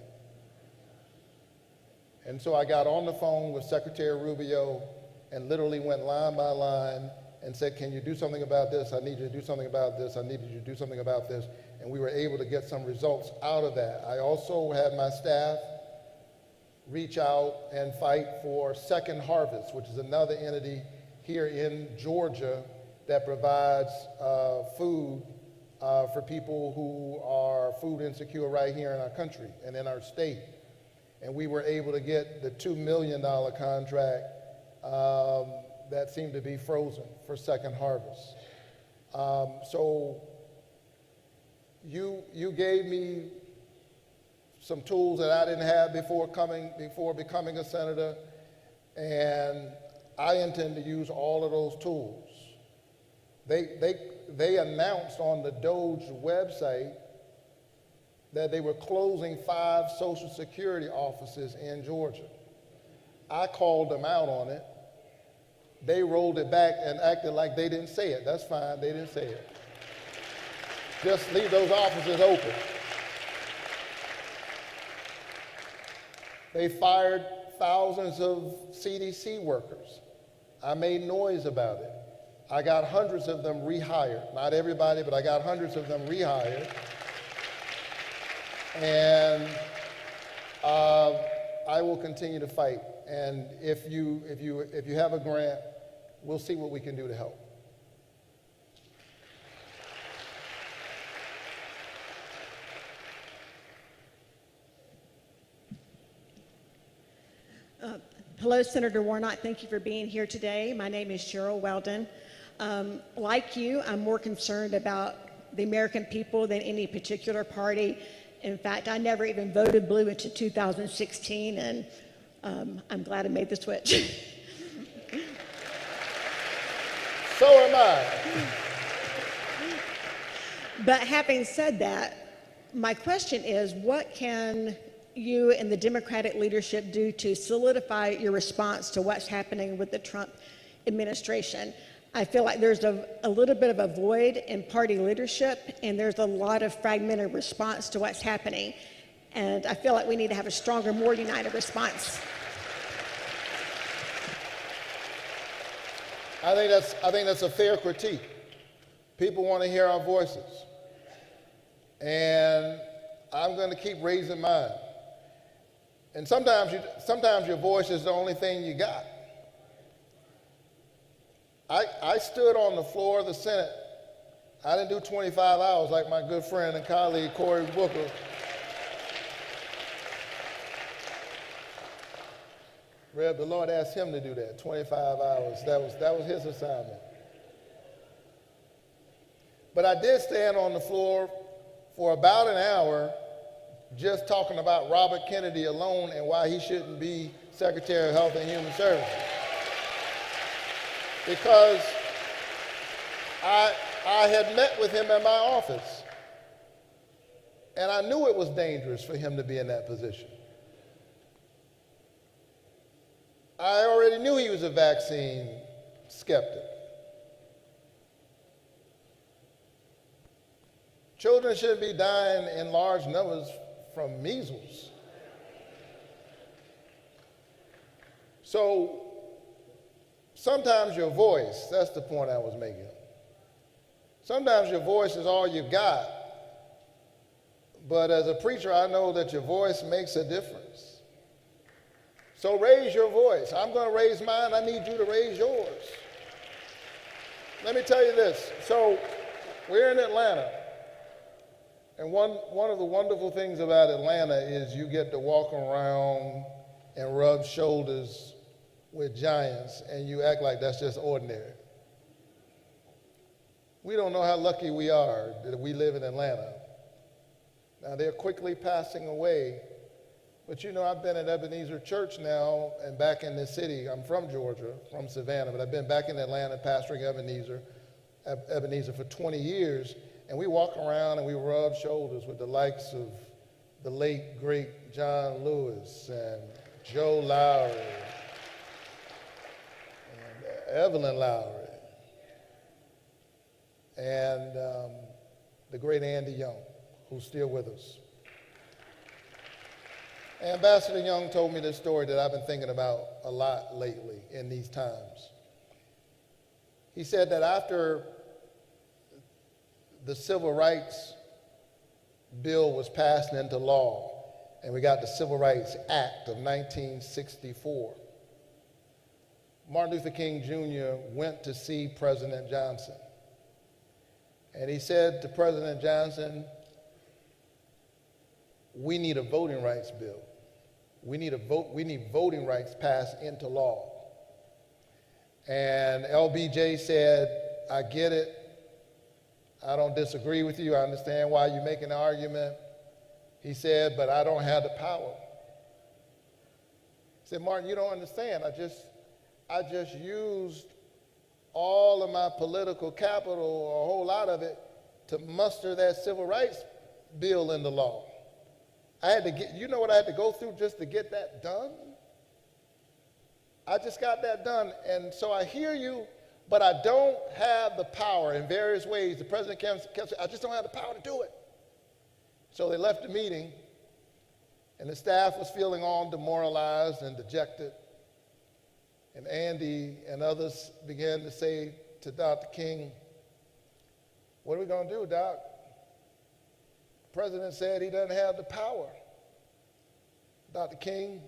And so I got on the phone with Secretary Rubio and literally went line by line and said, can you do something about this? I need you to do something about this. I need you to do something about this. And we were able to get some results out of that. I also had my staff reach out and fight for Second Harvest, which is another entity here in Georgia that provides food for people who are food insecure right here in our country and in our state. And we were able to get the $2 million contract that seemed to be frozen for Second Harvest. So you gave me some tools that I didn't have before becoming a senator, and I intend to use all of those tools. They announced on the Doge website that they were closing 5 Social Security offices in Georgia. I called them out on it. They rolled it back and acted like they didn't say it. That's fine, they didn't say it. Just leave those offices open. They fired thousands of CDC workers. I made noise about it. I got hundreds of them rehired. Not everybody, but I got hundreds of them rehired. And I will continue to fight. And if you have a grant, we'll see what we can do to help. Hello, Senator Warnock. Thank you for being here today. My name is Cheryl Weldon. Like you, I'm more concerned about the American people than any particular party. In fact, I never even voted blue until 2016, and I'm glad I made the switch. So am I. But having said that, my question is, what can you and the Democratic leadership do to solidify your response to what's happening with the Trump administration? I feel like there's a little bit of a void in party leadership, and there's a lot of fragmented response to what's happening. And I feel like we need to have a stronger, more united response. I think that's a fair critique. People want to hear our voices. And I'm going to keep raising mine. And sometimes your voice is the only thing you got. I stood on the floor of the Senate. I didn't do 25 hours like my good friend and colleague Cory Booker. Reb, the Lord asked him to do that, 25 hours. That was his assignment. But I did stand on the floor for about an hour just talking about Robert Kennedy alone and why he shouldn't be Secretary of Health and Human Services. Because I had met with him in my office, and I knew it was dangerous for him to be in that position. I already knew he was a vaccine skeptic. Children shouldn't be dying in large numbers from measles. So sometimes your voice, that's the point I was making. Sometimes your voice is all you got. But as a preacher, I know that your voice makes a difference. So raise your voice. I'm going to raise mine. I need you to raise yours. Let me tell you this. So we're in Atlanta. And one of the wonderful things about Atlanta is you get to walk around and rub shoulders with giants, and you act like that's just ordinary. We don't know how lucky we are that we live in Atlanta. Now, they're quickly passing away, but you know, I've been at Ebenezer Church now and back in the city. I'm from Georgia, from Savannah, but I've been back in Atlanta pastoring Ebenezer for 20 years, and we walk around and we rub shoulders with the likes of the late, great John Lewis and Joe Lowry and Evelyn Lowry and the great Andy Young, who's still with us. Ambassador Young told me this story that I've been thinking about a lot lately in these times. He said that after the Civil Rights Bill was passed into law, and we got the Civil Rights Act of 1964, Martin Luther King Jr. went to see President Johnson. And he said to President Johnson, we need a voting rights bill. We need voting rights passed into law. And LBJ said, I get it. I don't disagree with you. I understand why you're making the argument. He said, but I don't have the power. He said, Martin, you don't understand. I just used all of my political capital, or a whole lot of it, to muster that civil rights bill into law. I had to get, you know what I had to go through just to get that done? I just got that done. And so I hear you, but I don't have the power in various ways. The president kept saying, I just don't have the power to do it. So they left the meeting, and the staff was feeling all demoralized and dejected. And Andy and others began to say to Dr. King, what are we going to do, Doc? The president said he doesn't have the power. Dr. King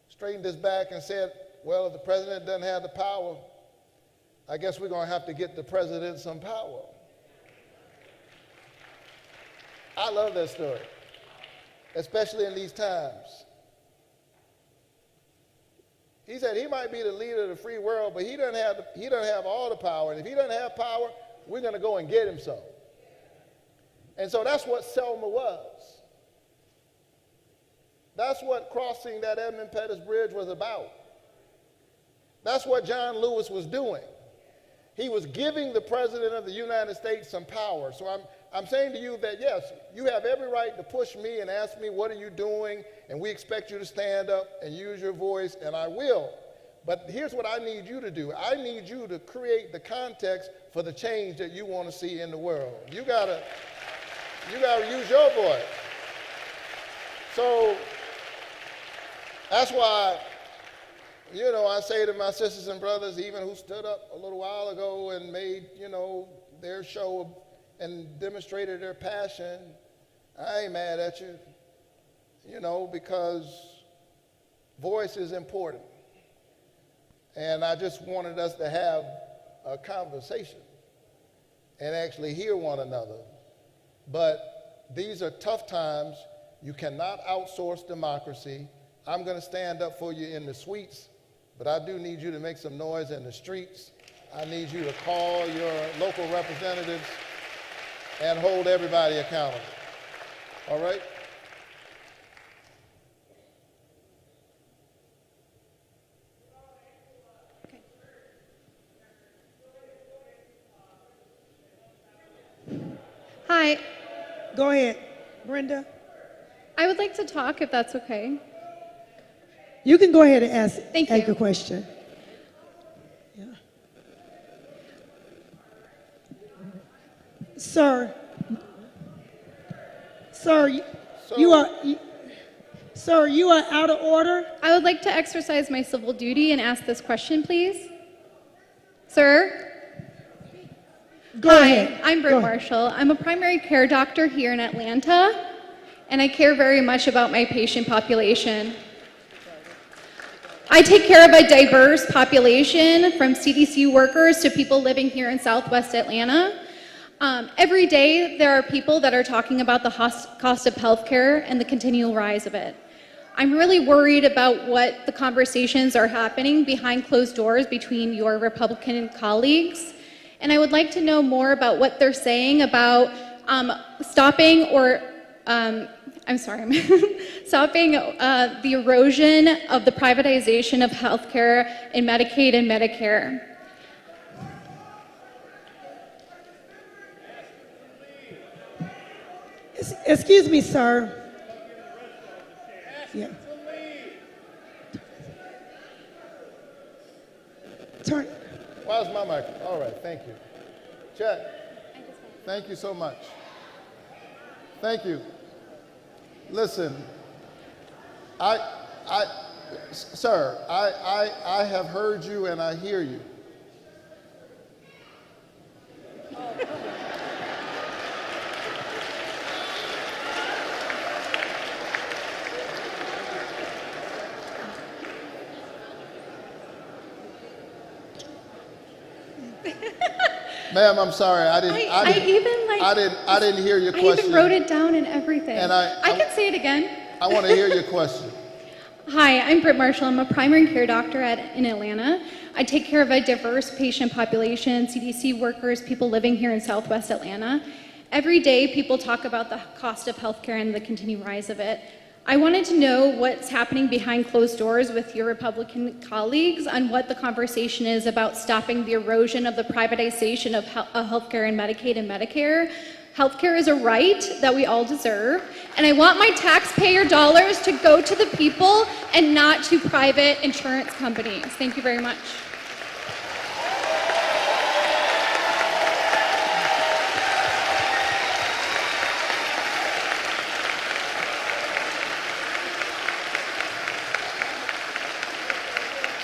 straightened his back and said, well, if the president doesn't have the power, I guess we're going to have to get the president some power. I love that story, especially in these times. He said he might be the leader of the free world, but he doesn't have all the power. And if he doesn't have power, we're going to go and get him some. And so that's what Selma was. That's what crossing that Edmund Pettus Bridge was about. That's what John Lewis was doing. He was giving the President of the United States some power. So I'm saying to you that, yes, you have every right to push me and ask me, what are you doing? And we expect you to stand up and use your voice, and I will. But here's what I need you to do. I need you to create the context for the change that you want to see in the world. You gotta use your voice. So that's why, you know, I say to my sisters and brothers, even who stood up a little while ago and made, you know, their show and demonstrated their passion, I ain't mad at you, you know, because voice is important. And I just wanted us to have a conversation and actually hear one another. But these are tough times. You cannot outsource democracy. I'm going to stand up for you in the suites, but I do need you to make some noise in the streets. I need you to call your local representatives and hold everybody accountable. All right? Okay. Hi. Go ahead, Brenda. I would like to talk, if that's okay. You can go ahead and ask Thank you. a question. Yeah. Sir, you are out of order. I would like to exercise my civil duty and ask this question, please. Sir? Go Hi, ahead. I'm Go Britt ahead. Marshall. I'm a primary care doctor here in Atlanta. and I care very much about my patient population. I take care of a diverse population, from CDC workers to people living here in Southwest Atlanta. Every day, there are people that are talking about the cost of healthcare and the continual rise of it. I'm really worried about what the conversations are happening behind closed doors between your Republican colleagues, and I would like to know more about what they're saying about stopping the erosion of the privatization of healthcare in Medicaid and Medicare. Excuse me, sir. Yeah. Turn. Where's my mic? All right, thank you. Check. Thank you so much. Thank you. Listen, sir, I have heard you and I hear you. Ma'am, I'm sorry. I didn't hear your question. I even wrote it down and everything. And I can say it again. I want to hear your question. Hi, I'm Britt Marshall. I'm a primary care doctor in Atlanta. I take care of a diverse patient population, CDC workers, people living here in Southwest Atlanta. Every day, people talk about the cost of healthcare and the continued rise of it. I wanted to know what's happening behind closed doors with your Republican colleagues on what the conversation is about stopping the erosion of the privatization of healthcare and Medicaid and Medicare. Healthcare is a right that we all deserve, and I want my taxpayer dollars to go to the people and not to private insurance companies. Thank you very much.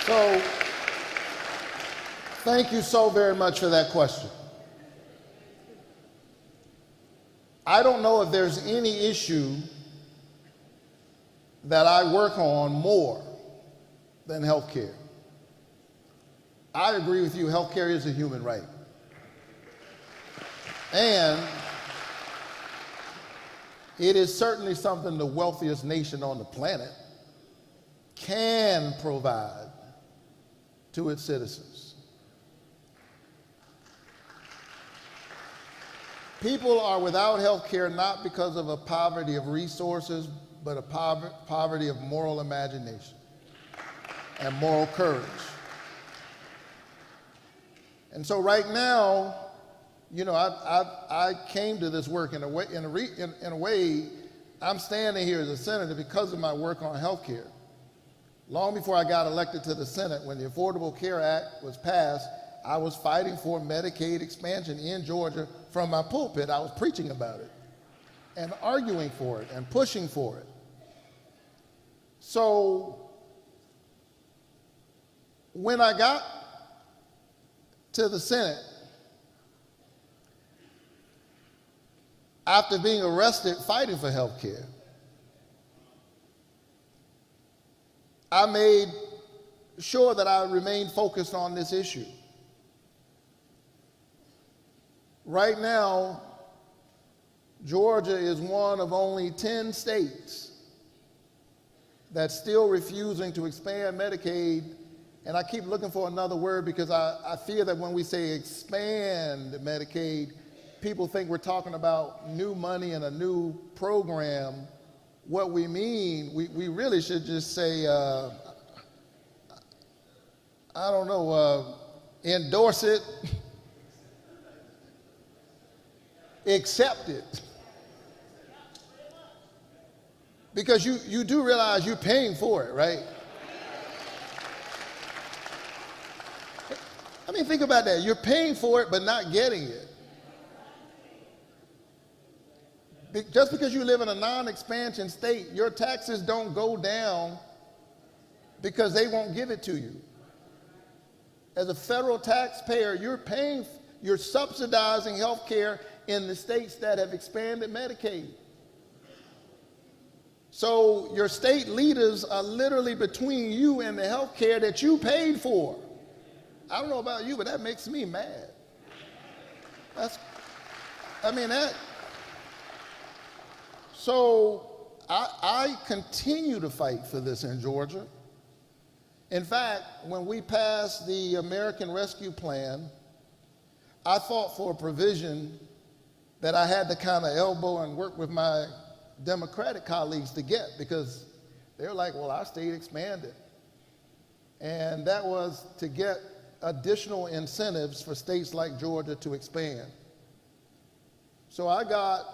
So, thank you so very much for that question. I don't know if there's any issue that I work on more than healthcare. I agree with you, healthcare is a human right. And it is certainly something the wealthiest nation on the planet can provide to its citizens. People are without health care not because of a poverty of resources, but a poverty of moral imagination and moral courage. And so right now, you know, I came to this work in a way, I'm standing here as a senator because of my work on health care. Long before I got elected to the Senate, when the Affordable Care Act was passed, I was fighting for Medicaid expansion in Georgia from my pulpit. I was preaching about it and arguing for it and pushing for it. So when I got to the Senate, after being arrested fighting for health care, I made sure that I remained focused on this issue. Right now, Georgia is one of only 10 states that's still refusing to expand Medicaid, and I keep looking for another word because I fear that when we say expand Medicaid, people think we're talking about new money and a new program. What we mean, we really should just say, endorse it, accept it. Because you do realize you're paying for it, right? I mean, think about that. You're paying for it, but not getting it. Just because you live in a non-expansion state, your taxes don't go down because they won't give it to you. As a federal taxpayer, you're subsidizing health care in the states that have expanded Medicaid. So your state leaders are literally between you and the health care that you paid for. I don't know about you, but that makes me mad. So I continue to fight for this in Georgia. In fact, when we passed the American Rescue Plan, I fought for a provision that I had to kind of elbow and work with my Democratic colleagues to get, because they're like, well, our state expanded. And that was to get additional incentives for states like Georgia to expand. So I got,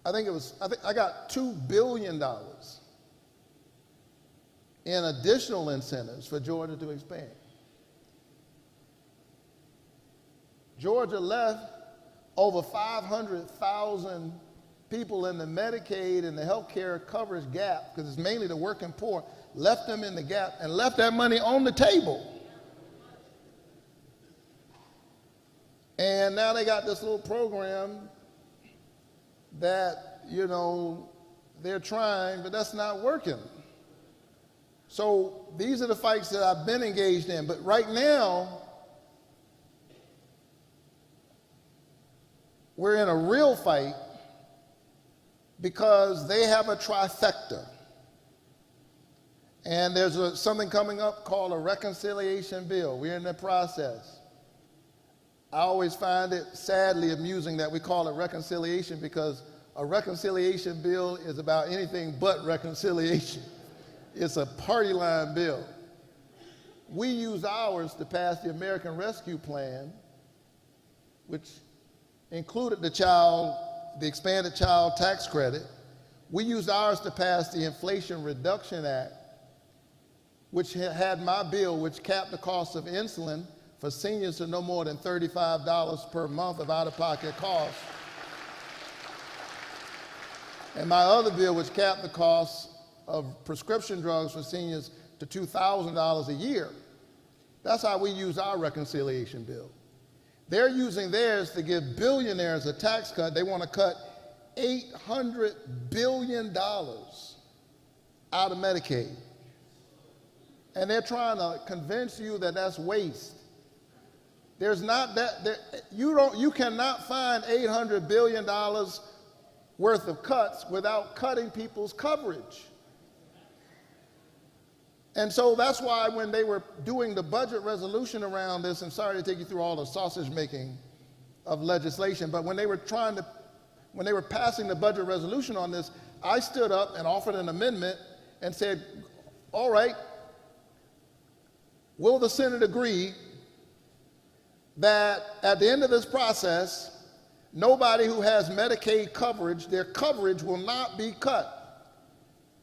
I got $2 billion in additional incentives for Georgia to expand. Georgia left over 500,000 people in the Medicaid and the health care coverage gap, because it's mainly the working poor, left them in the gap and left that money on the table. And now they got this little program that, you know, they're trying, but that's not working. So these are the fights that I've been engaged in. But right now, we're in a real fight because they have a trifecta. And there's something coming up called a reconciliation bill. We're in the process. I always find it sadly amusing that we call it reconciliation, because a reconciliation bill is about anything but reconciliation. It's a party line bill. We used ours to pass the American Rescue Plan, which included the expanded child tax credit. We used ours to pass the Inflation Reduction Act, which had my bill, which capped the cost of insulin for seniors to no more than $35 per month of out-of-pocket costs. And my other bill, which capped the cost of prescription drugs for seniors to $2,000 a year. That's how we use our reconciliation bill. They're using theirs to give billionaires a tax cut. They want to cut $800 billion out of Medicaid. And they're trying to convince you that that's waste. There's not that, you cannot find $800 billion worth of cuts without cutting people's coverage. And so that's why when they were doing the budget resolution around this, and sorry to take you through all the sausage making of legislation, but when they were passing the budget resolution on this, I stood up and offered an amendment and said, all right, will the Senate agree that at the end of this process, nobody who has Medicaid coverage, their coverage will not be cut?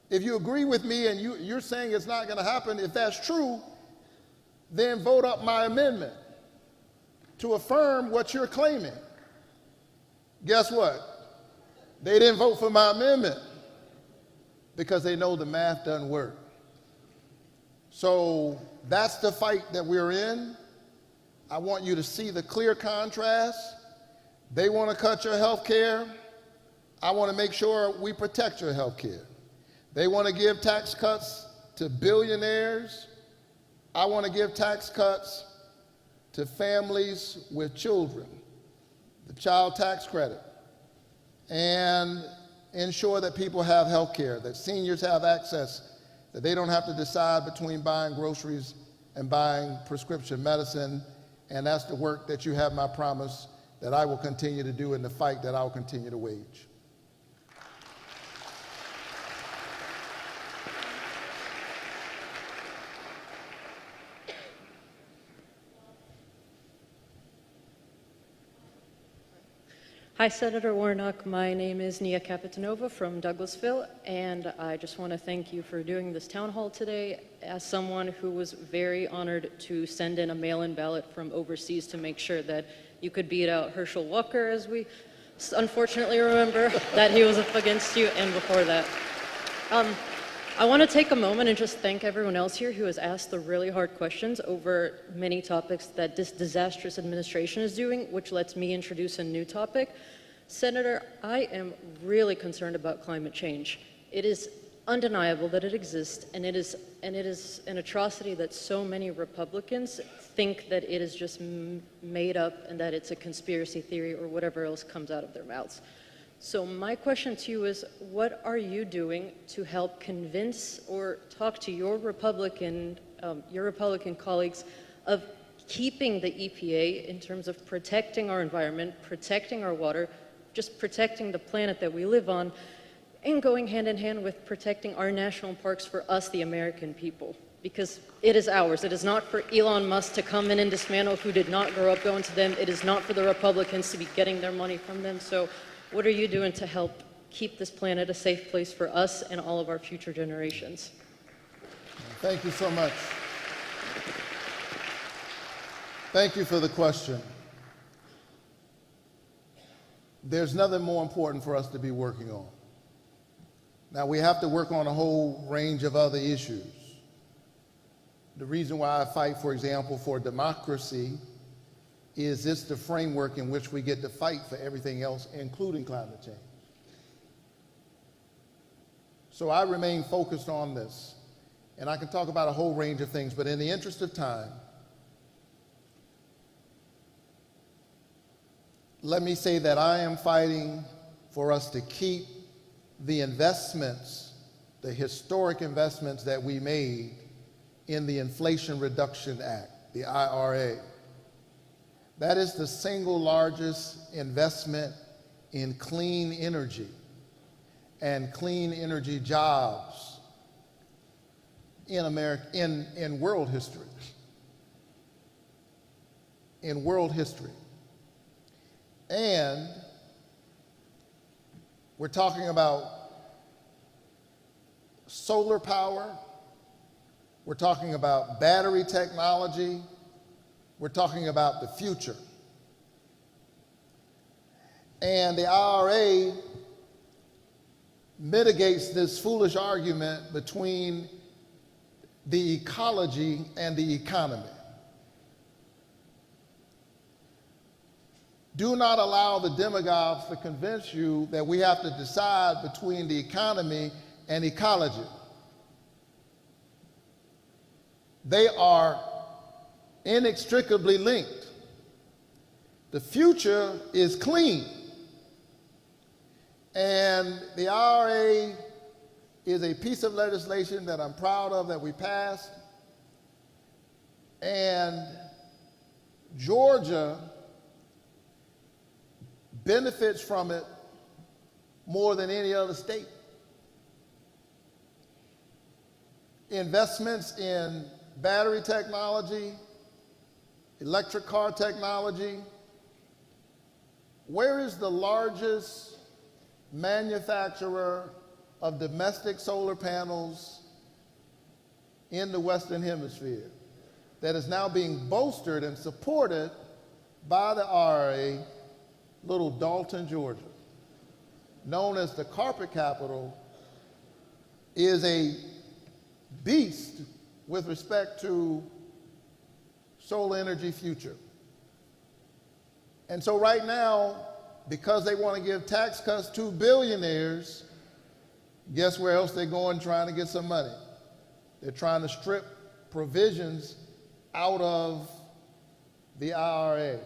If you agree with me and you're saying it's not going to happen, if that's true, then vote up my amendment to affirm what you're claiming. Guess what? They didn't vote for my amendment because they know the math doesn't work. So that's the fight that we're in. I want you to see the clear contrast. They want to cut your health care. I want to make sure we protect your health care. They want to give tax cuts to billionaires. I want to give tax cuts to families with children, the child tax credit, and ensure that people have health care, that seniors have access, that they don't have to decide between buying groceries and buying prescription medicine. And that's the work that you have my promise that I will continue to do in the fight that I will continue to wage. Hi, Senator Warnock. My name is Nia Capitanova from Douglasville, and I just want to thank you for doing this town hall today. As someone who was very honored to send in a mail-in ballot from overseas to make sure that you could beat out Herschel Walker, as we unfortunately remember that he was up against you, and before that. I want to take a moment and just thank everyone else here who has asked the really hard questions over many topics that this disastrous administration is doing, which lets me introduce a new topic. Senator, I am really concerned about climate change. It is undeniable that it exists, and it is an atrocity that so many Republicans think that it is just made up and that it's a conspiracy theory or whatever else comes out of their mouths. So my question to you is, what are you doing to help convince or talk to your Republican colleagues of keeping the EPA in terms of protecting our environment, protecting our water, just protecting the planet that we live on, and going hand in hand with protecting our national parks for us, the American people? Because it is ours. It is not for Elon Musk to come in and dismantle who did not grow up going to them. It is not for the Republicans to be getting their money from them. So what are you doing to help keep this planet a safe place for us and all of our future generations? Thank you so much. Thank you for the question. There's nothing more important for us to be working on. Now, we have to work on a whole range of other issues. The reason why I fight, for example, for democracy is this the framework in which we get to fight for everything else, including climate change. So I remain focused on this. And I can talk about a whole range of things, but in the interest of time, let me say that I am fighting for us to keep the investments, the historic investments that we made in the Inflation Reduction Act, the IRA. That is the single largest investment in clean energy and clean energy jobs in America, in world history. In world history. And we're talking about solar power, we're talking about battery technology, we're talking about the future. And the IRA mitigates this foolish argument between the ecology and the economy. Do not allow the demagogues to convince you that we have to decide between the economy and ecology. They are inextricably linked. The future is clean. And the IRA is a piece of legislation that I'm proud of that we passed. And Georgia benefits from it more than any other state. Investments in battery technology, electric car technology. Where is the largest manufacturer of domestic solar panels in the Western Hemisphere that is now being bolstered and supported by the IRA? Little Dalton, Georgia, known as the carpet capital, is a beast with respect to solar energy future. And so right now, because they want to give tax cuts to billionaires, guess where else they're going trying to get some money? They're trying to strip provisions out of the IRA.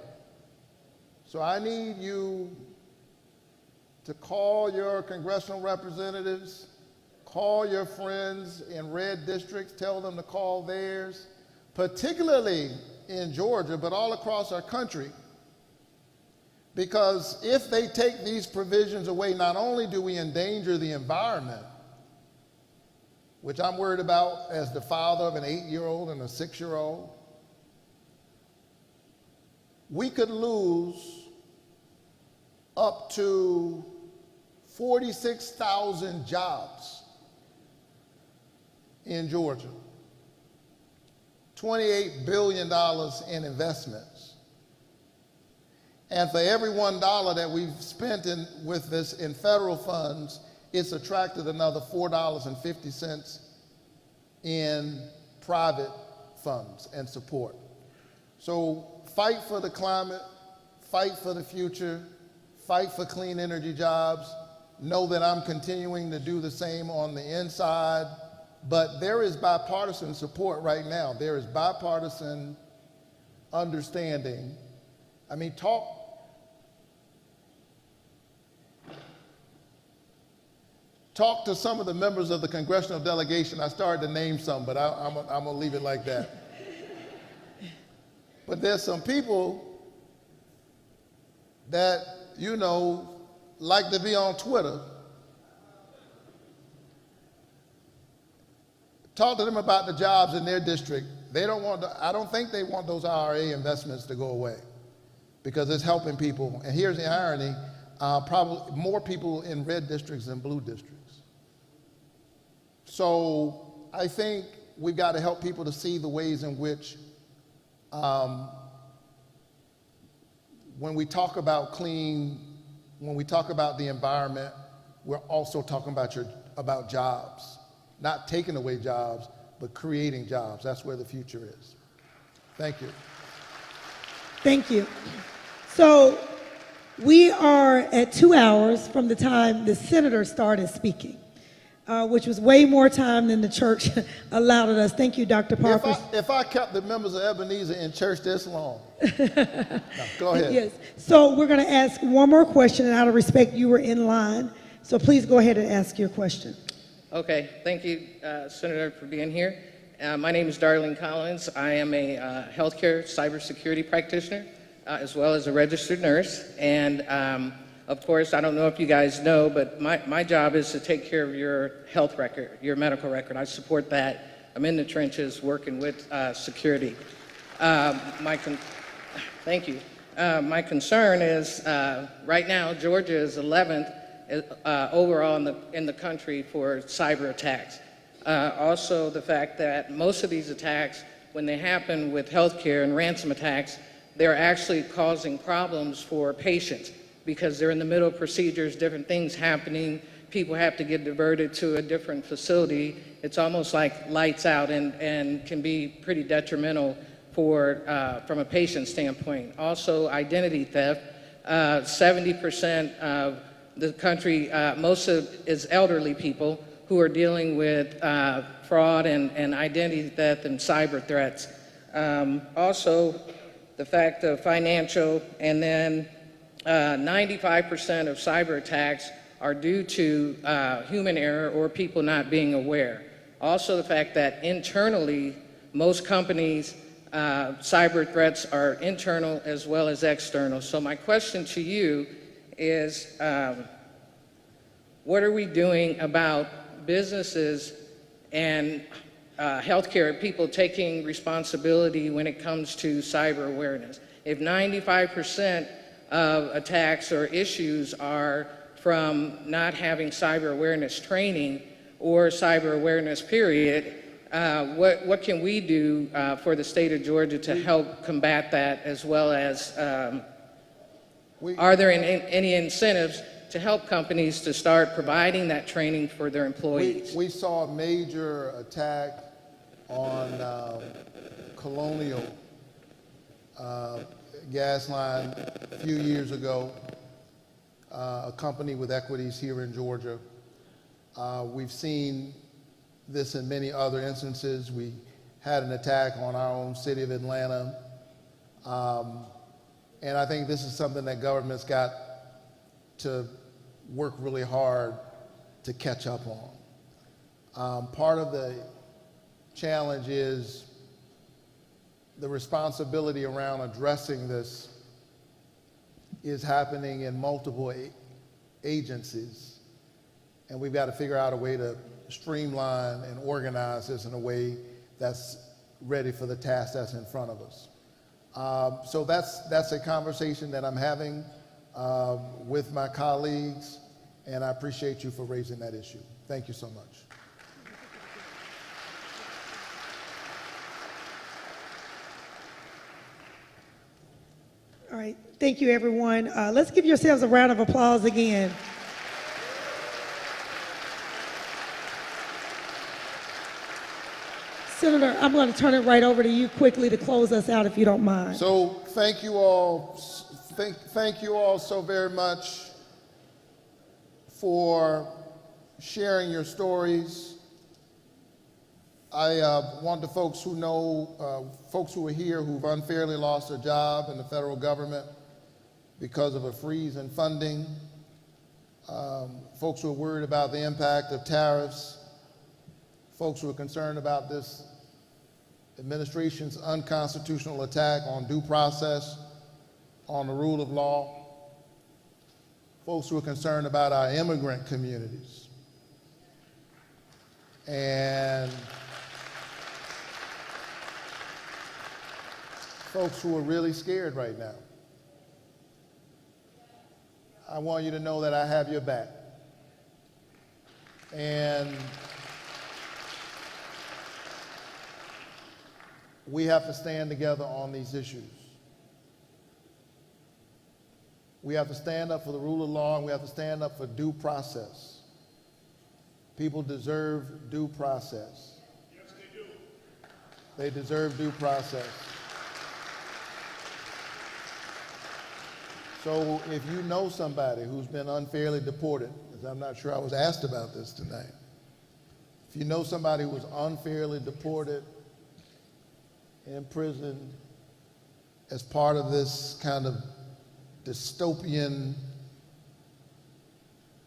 So I need you to call your congressional representatives, call your friends in red districts, tell them to call theirs, particularly in Georgia, but all across our country. Because if they take these provisions away, not only do we endanger the environment, which I'm worried about as the father of an 8-year-old and a 6-year-old, we could lose up to 46,000 jobs in Georgia, $28 billion in investments. And for every $1 that we've spent with this in federal funds, it's attracted another $4.50 in private funds and support. So fight for the climate, fight for the future, fight for clean energy jobs. Know that I'm continuing to do the same on the inside, but there is bipartisan support right now. There is bipartisan understanding. I mean, talk to some of the members of the congressional delegation. I started to name some, but I'm gonna leave it like that. But there's some people that, you know, like to be on Twitter. Talk to them about the jobs in their district. They don't want I don't think they want those IRA investments to go away because it's helping people. And here's the irony, probably more people in red districts than blue districts. So I think we've got to help people to see the ways in which when we talk about clean, when we talk about the environment, we're also talking about jobs. Not taking away jobs, but creating jobs. That's where the future is. Thank you. Thank you. So we are at 2 hours from the time the senator started speaking, which was way more time than the church allowed us. Thank you, Dr. Parker. If I kept the members of Ebenezer in church this long. No, go ahead. Yes. So we're going to ask one more question, and out of respect, you were in line. So please go ahead and ask your question. Okay, thank you, Senator, for being here. My name is Darlene Collins. I am a healthcare cybersecurity practitioner, as well as a registered nurse. And of course, I don't know if you guys know, but my job is to take care of your health record, your medical record. I support that. I'm in the trenches working with security. Thank you. My concern is right now, Georgia is 11th overall in the country for cyber attacks. Also, the fact that most of these attacks, when they happen with healthcare and ransom attacks, they're actually causing problems for patients because they're in the middle of procedures, different things happening, people have to get diverted to a different facility. It's almost like lights out and can be pretty detrimental from a patient standpoint. Also, identity theft. 70% of the country, most of is elderly people who are dealing with fraud and identity theft and cyber threats. Also, the fact of financial, and then 95% of cyber attacks are due to human error or people not being aware. Also, the fact that internally, most companies, cyber threats are internal as well as external. So my question to you is, what are we doing about businesses and healthcare people taking responsibility when it comes to cyber awareness? If 95% of attacks or issues are from not having cyber awareness training or cyber awareness period, what can we do for the state of Georgia to help combat that, as well as are there any incentives to help companies to start providing that training for their employees? We saw a major attack on Colonial gas line a few years ago, a company with equities here in Georgia. We've seen this in many other instances. We had an attack on our own city of Atlanta. And I think this is something that government's got to work really hard to catch up on. Part of the challenge is the responsibility around addressing this is happening in multiple agencies. And we've got to figure out a way to streamline and organize this in a way that's ready for the task that's in front of us. So that's a conversation that I'm having with my colleagues, and I appreciate you for raising that issue. Thank you so much. All right, thank you, everyone. Let's give yourselves a round of applause again. Senator, I'm going to turn it right over to you quickly to close us out, if you don't mind. So thank you all Thank you all so very much for sharing your stories. I want the folks who know, folks who are here who've unfairly lost their job in the federal government because of a freeze in funding, folks who are worried about the impact of tariffs, folks who are concerned about this administration's unconstitutional attack on due process, on the rule of law, folks who are concerned about our immigrant communities, and folks who are really scared right now. I want you to know that I have your back. And we have to stand together on these issues. We have to stand up for the rule of law, and we have to stand up for due process. People deserve due process. Yes, they do. They deserve due process. So if you know somebody who's been unfairly deported, because I'm not sure I was asked about this tonight, if you know somebody who was unfairly deported, imprisoned as part of this kind of dystopian,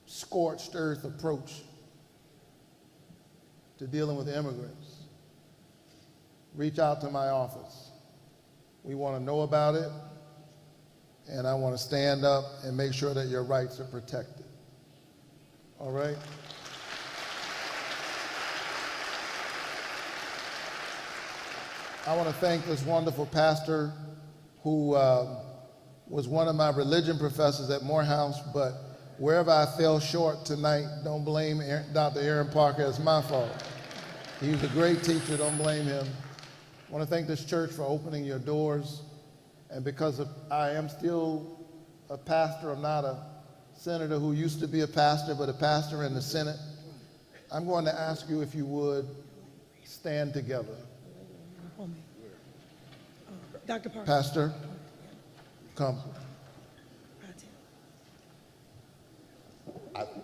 scorched earth approach to dealing with immigrants, reach out to my office. We want to know about it, and I want to stand up and make sure that your rights are protected. All right? I want to thank this wonderful pastor who was one of my religion professors at Morehouse, but wherever I fell short tonight, don't blame Dr. Aaron Parker. It's my fault. He was a great teacher. Don't blame him. I want to thank this church for opening your doors. And because I am still a pastor, I'm not a senator who used to be a pastor, but a pastor in the Senate, I'm going to ask you if you would stand together. Dr. Parker. Pastor, come.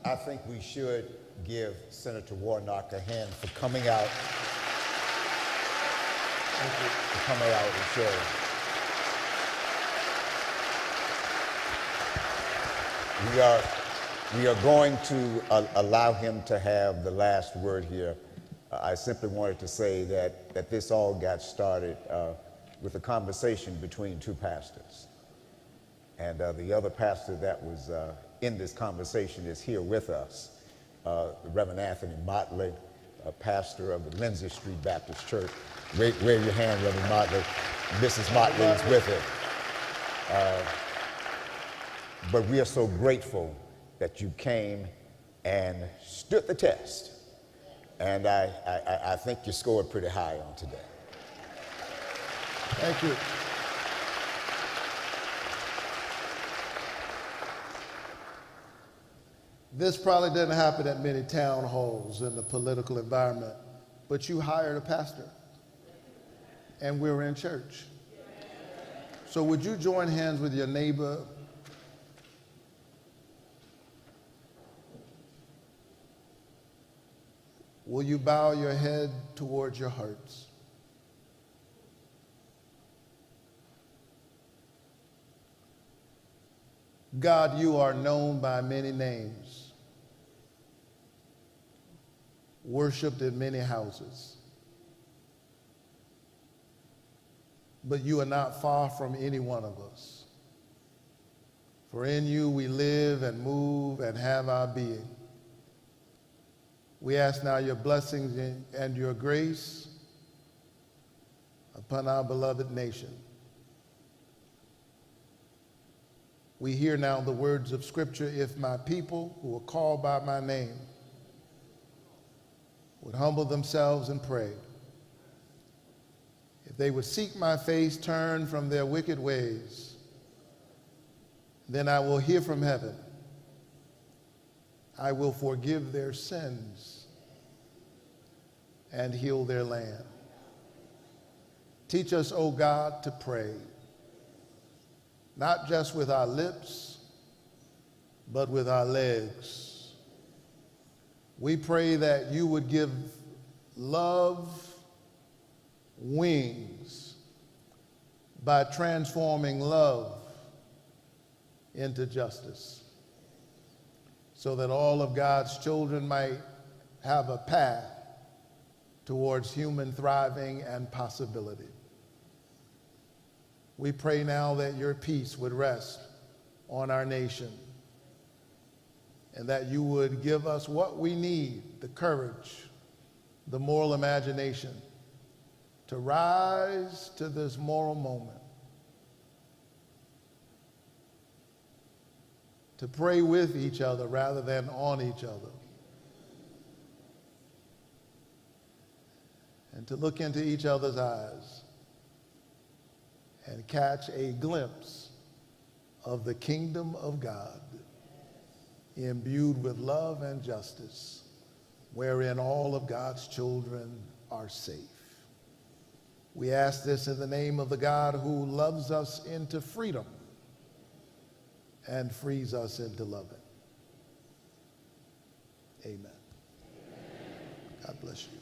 I think we should give Senator Warnock a hand for coming out. For coming out and sharing. We are going to allow him to have the last word here. I simply wanted to say that this all got started with a conversation between two pastors. And the other pastor that was in this conversation is here with us, Reverend Anthony Motley, a pastor of the Lindsay Street Baptist Church. Wave your hand, Reverend Motley. Mrs. Motley is with him. But we are so grateful that you came and stood the test. And I think you scored pretty high on today. Thank you. This probably didn't happen at many town halls in the political environment, but you hired a pastor, and we were in church. So would you join hands with your neighbor? Will you bow your head towards your hearts? God, you are known by many names, worshiped in many houses, but you are not far from any one of us. For in you we live and move and have our being. We ask now your blessings and your grace upon our beloved nation. We hear now the words of Scripture, if my people who are called by my name would humble themselves and pray, if they would seek my face, turn from their wicked ways, then I will hear from heaven. I will forgive their sins and heal their land. Teach us, O God, to pray. not just with our lips, but with our legs. We pray that you would give love wings by transforming love into justice, so that all of God's children might have a path towards human thriving and possibility. We pray now that your peace would rest on our nation, and that you would give us what we need, the courage, the moral imagination, to rise to this moral moment, to pray with each other rather than on each other, and to look into each other's eyes and catch a glimpse of the kingdom of God, imbued with love and justice, wherein all of God's children are safe. We ask this in the name of the God who loves us into freedom and frees us into loving. Amen. God bless you.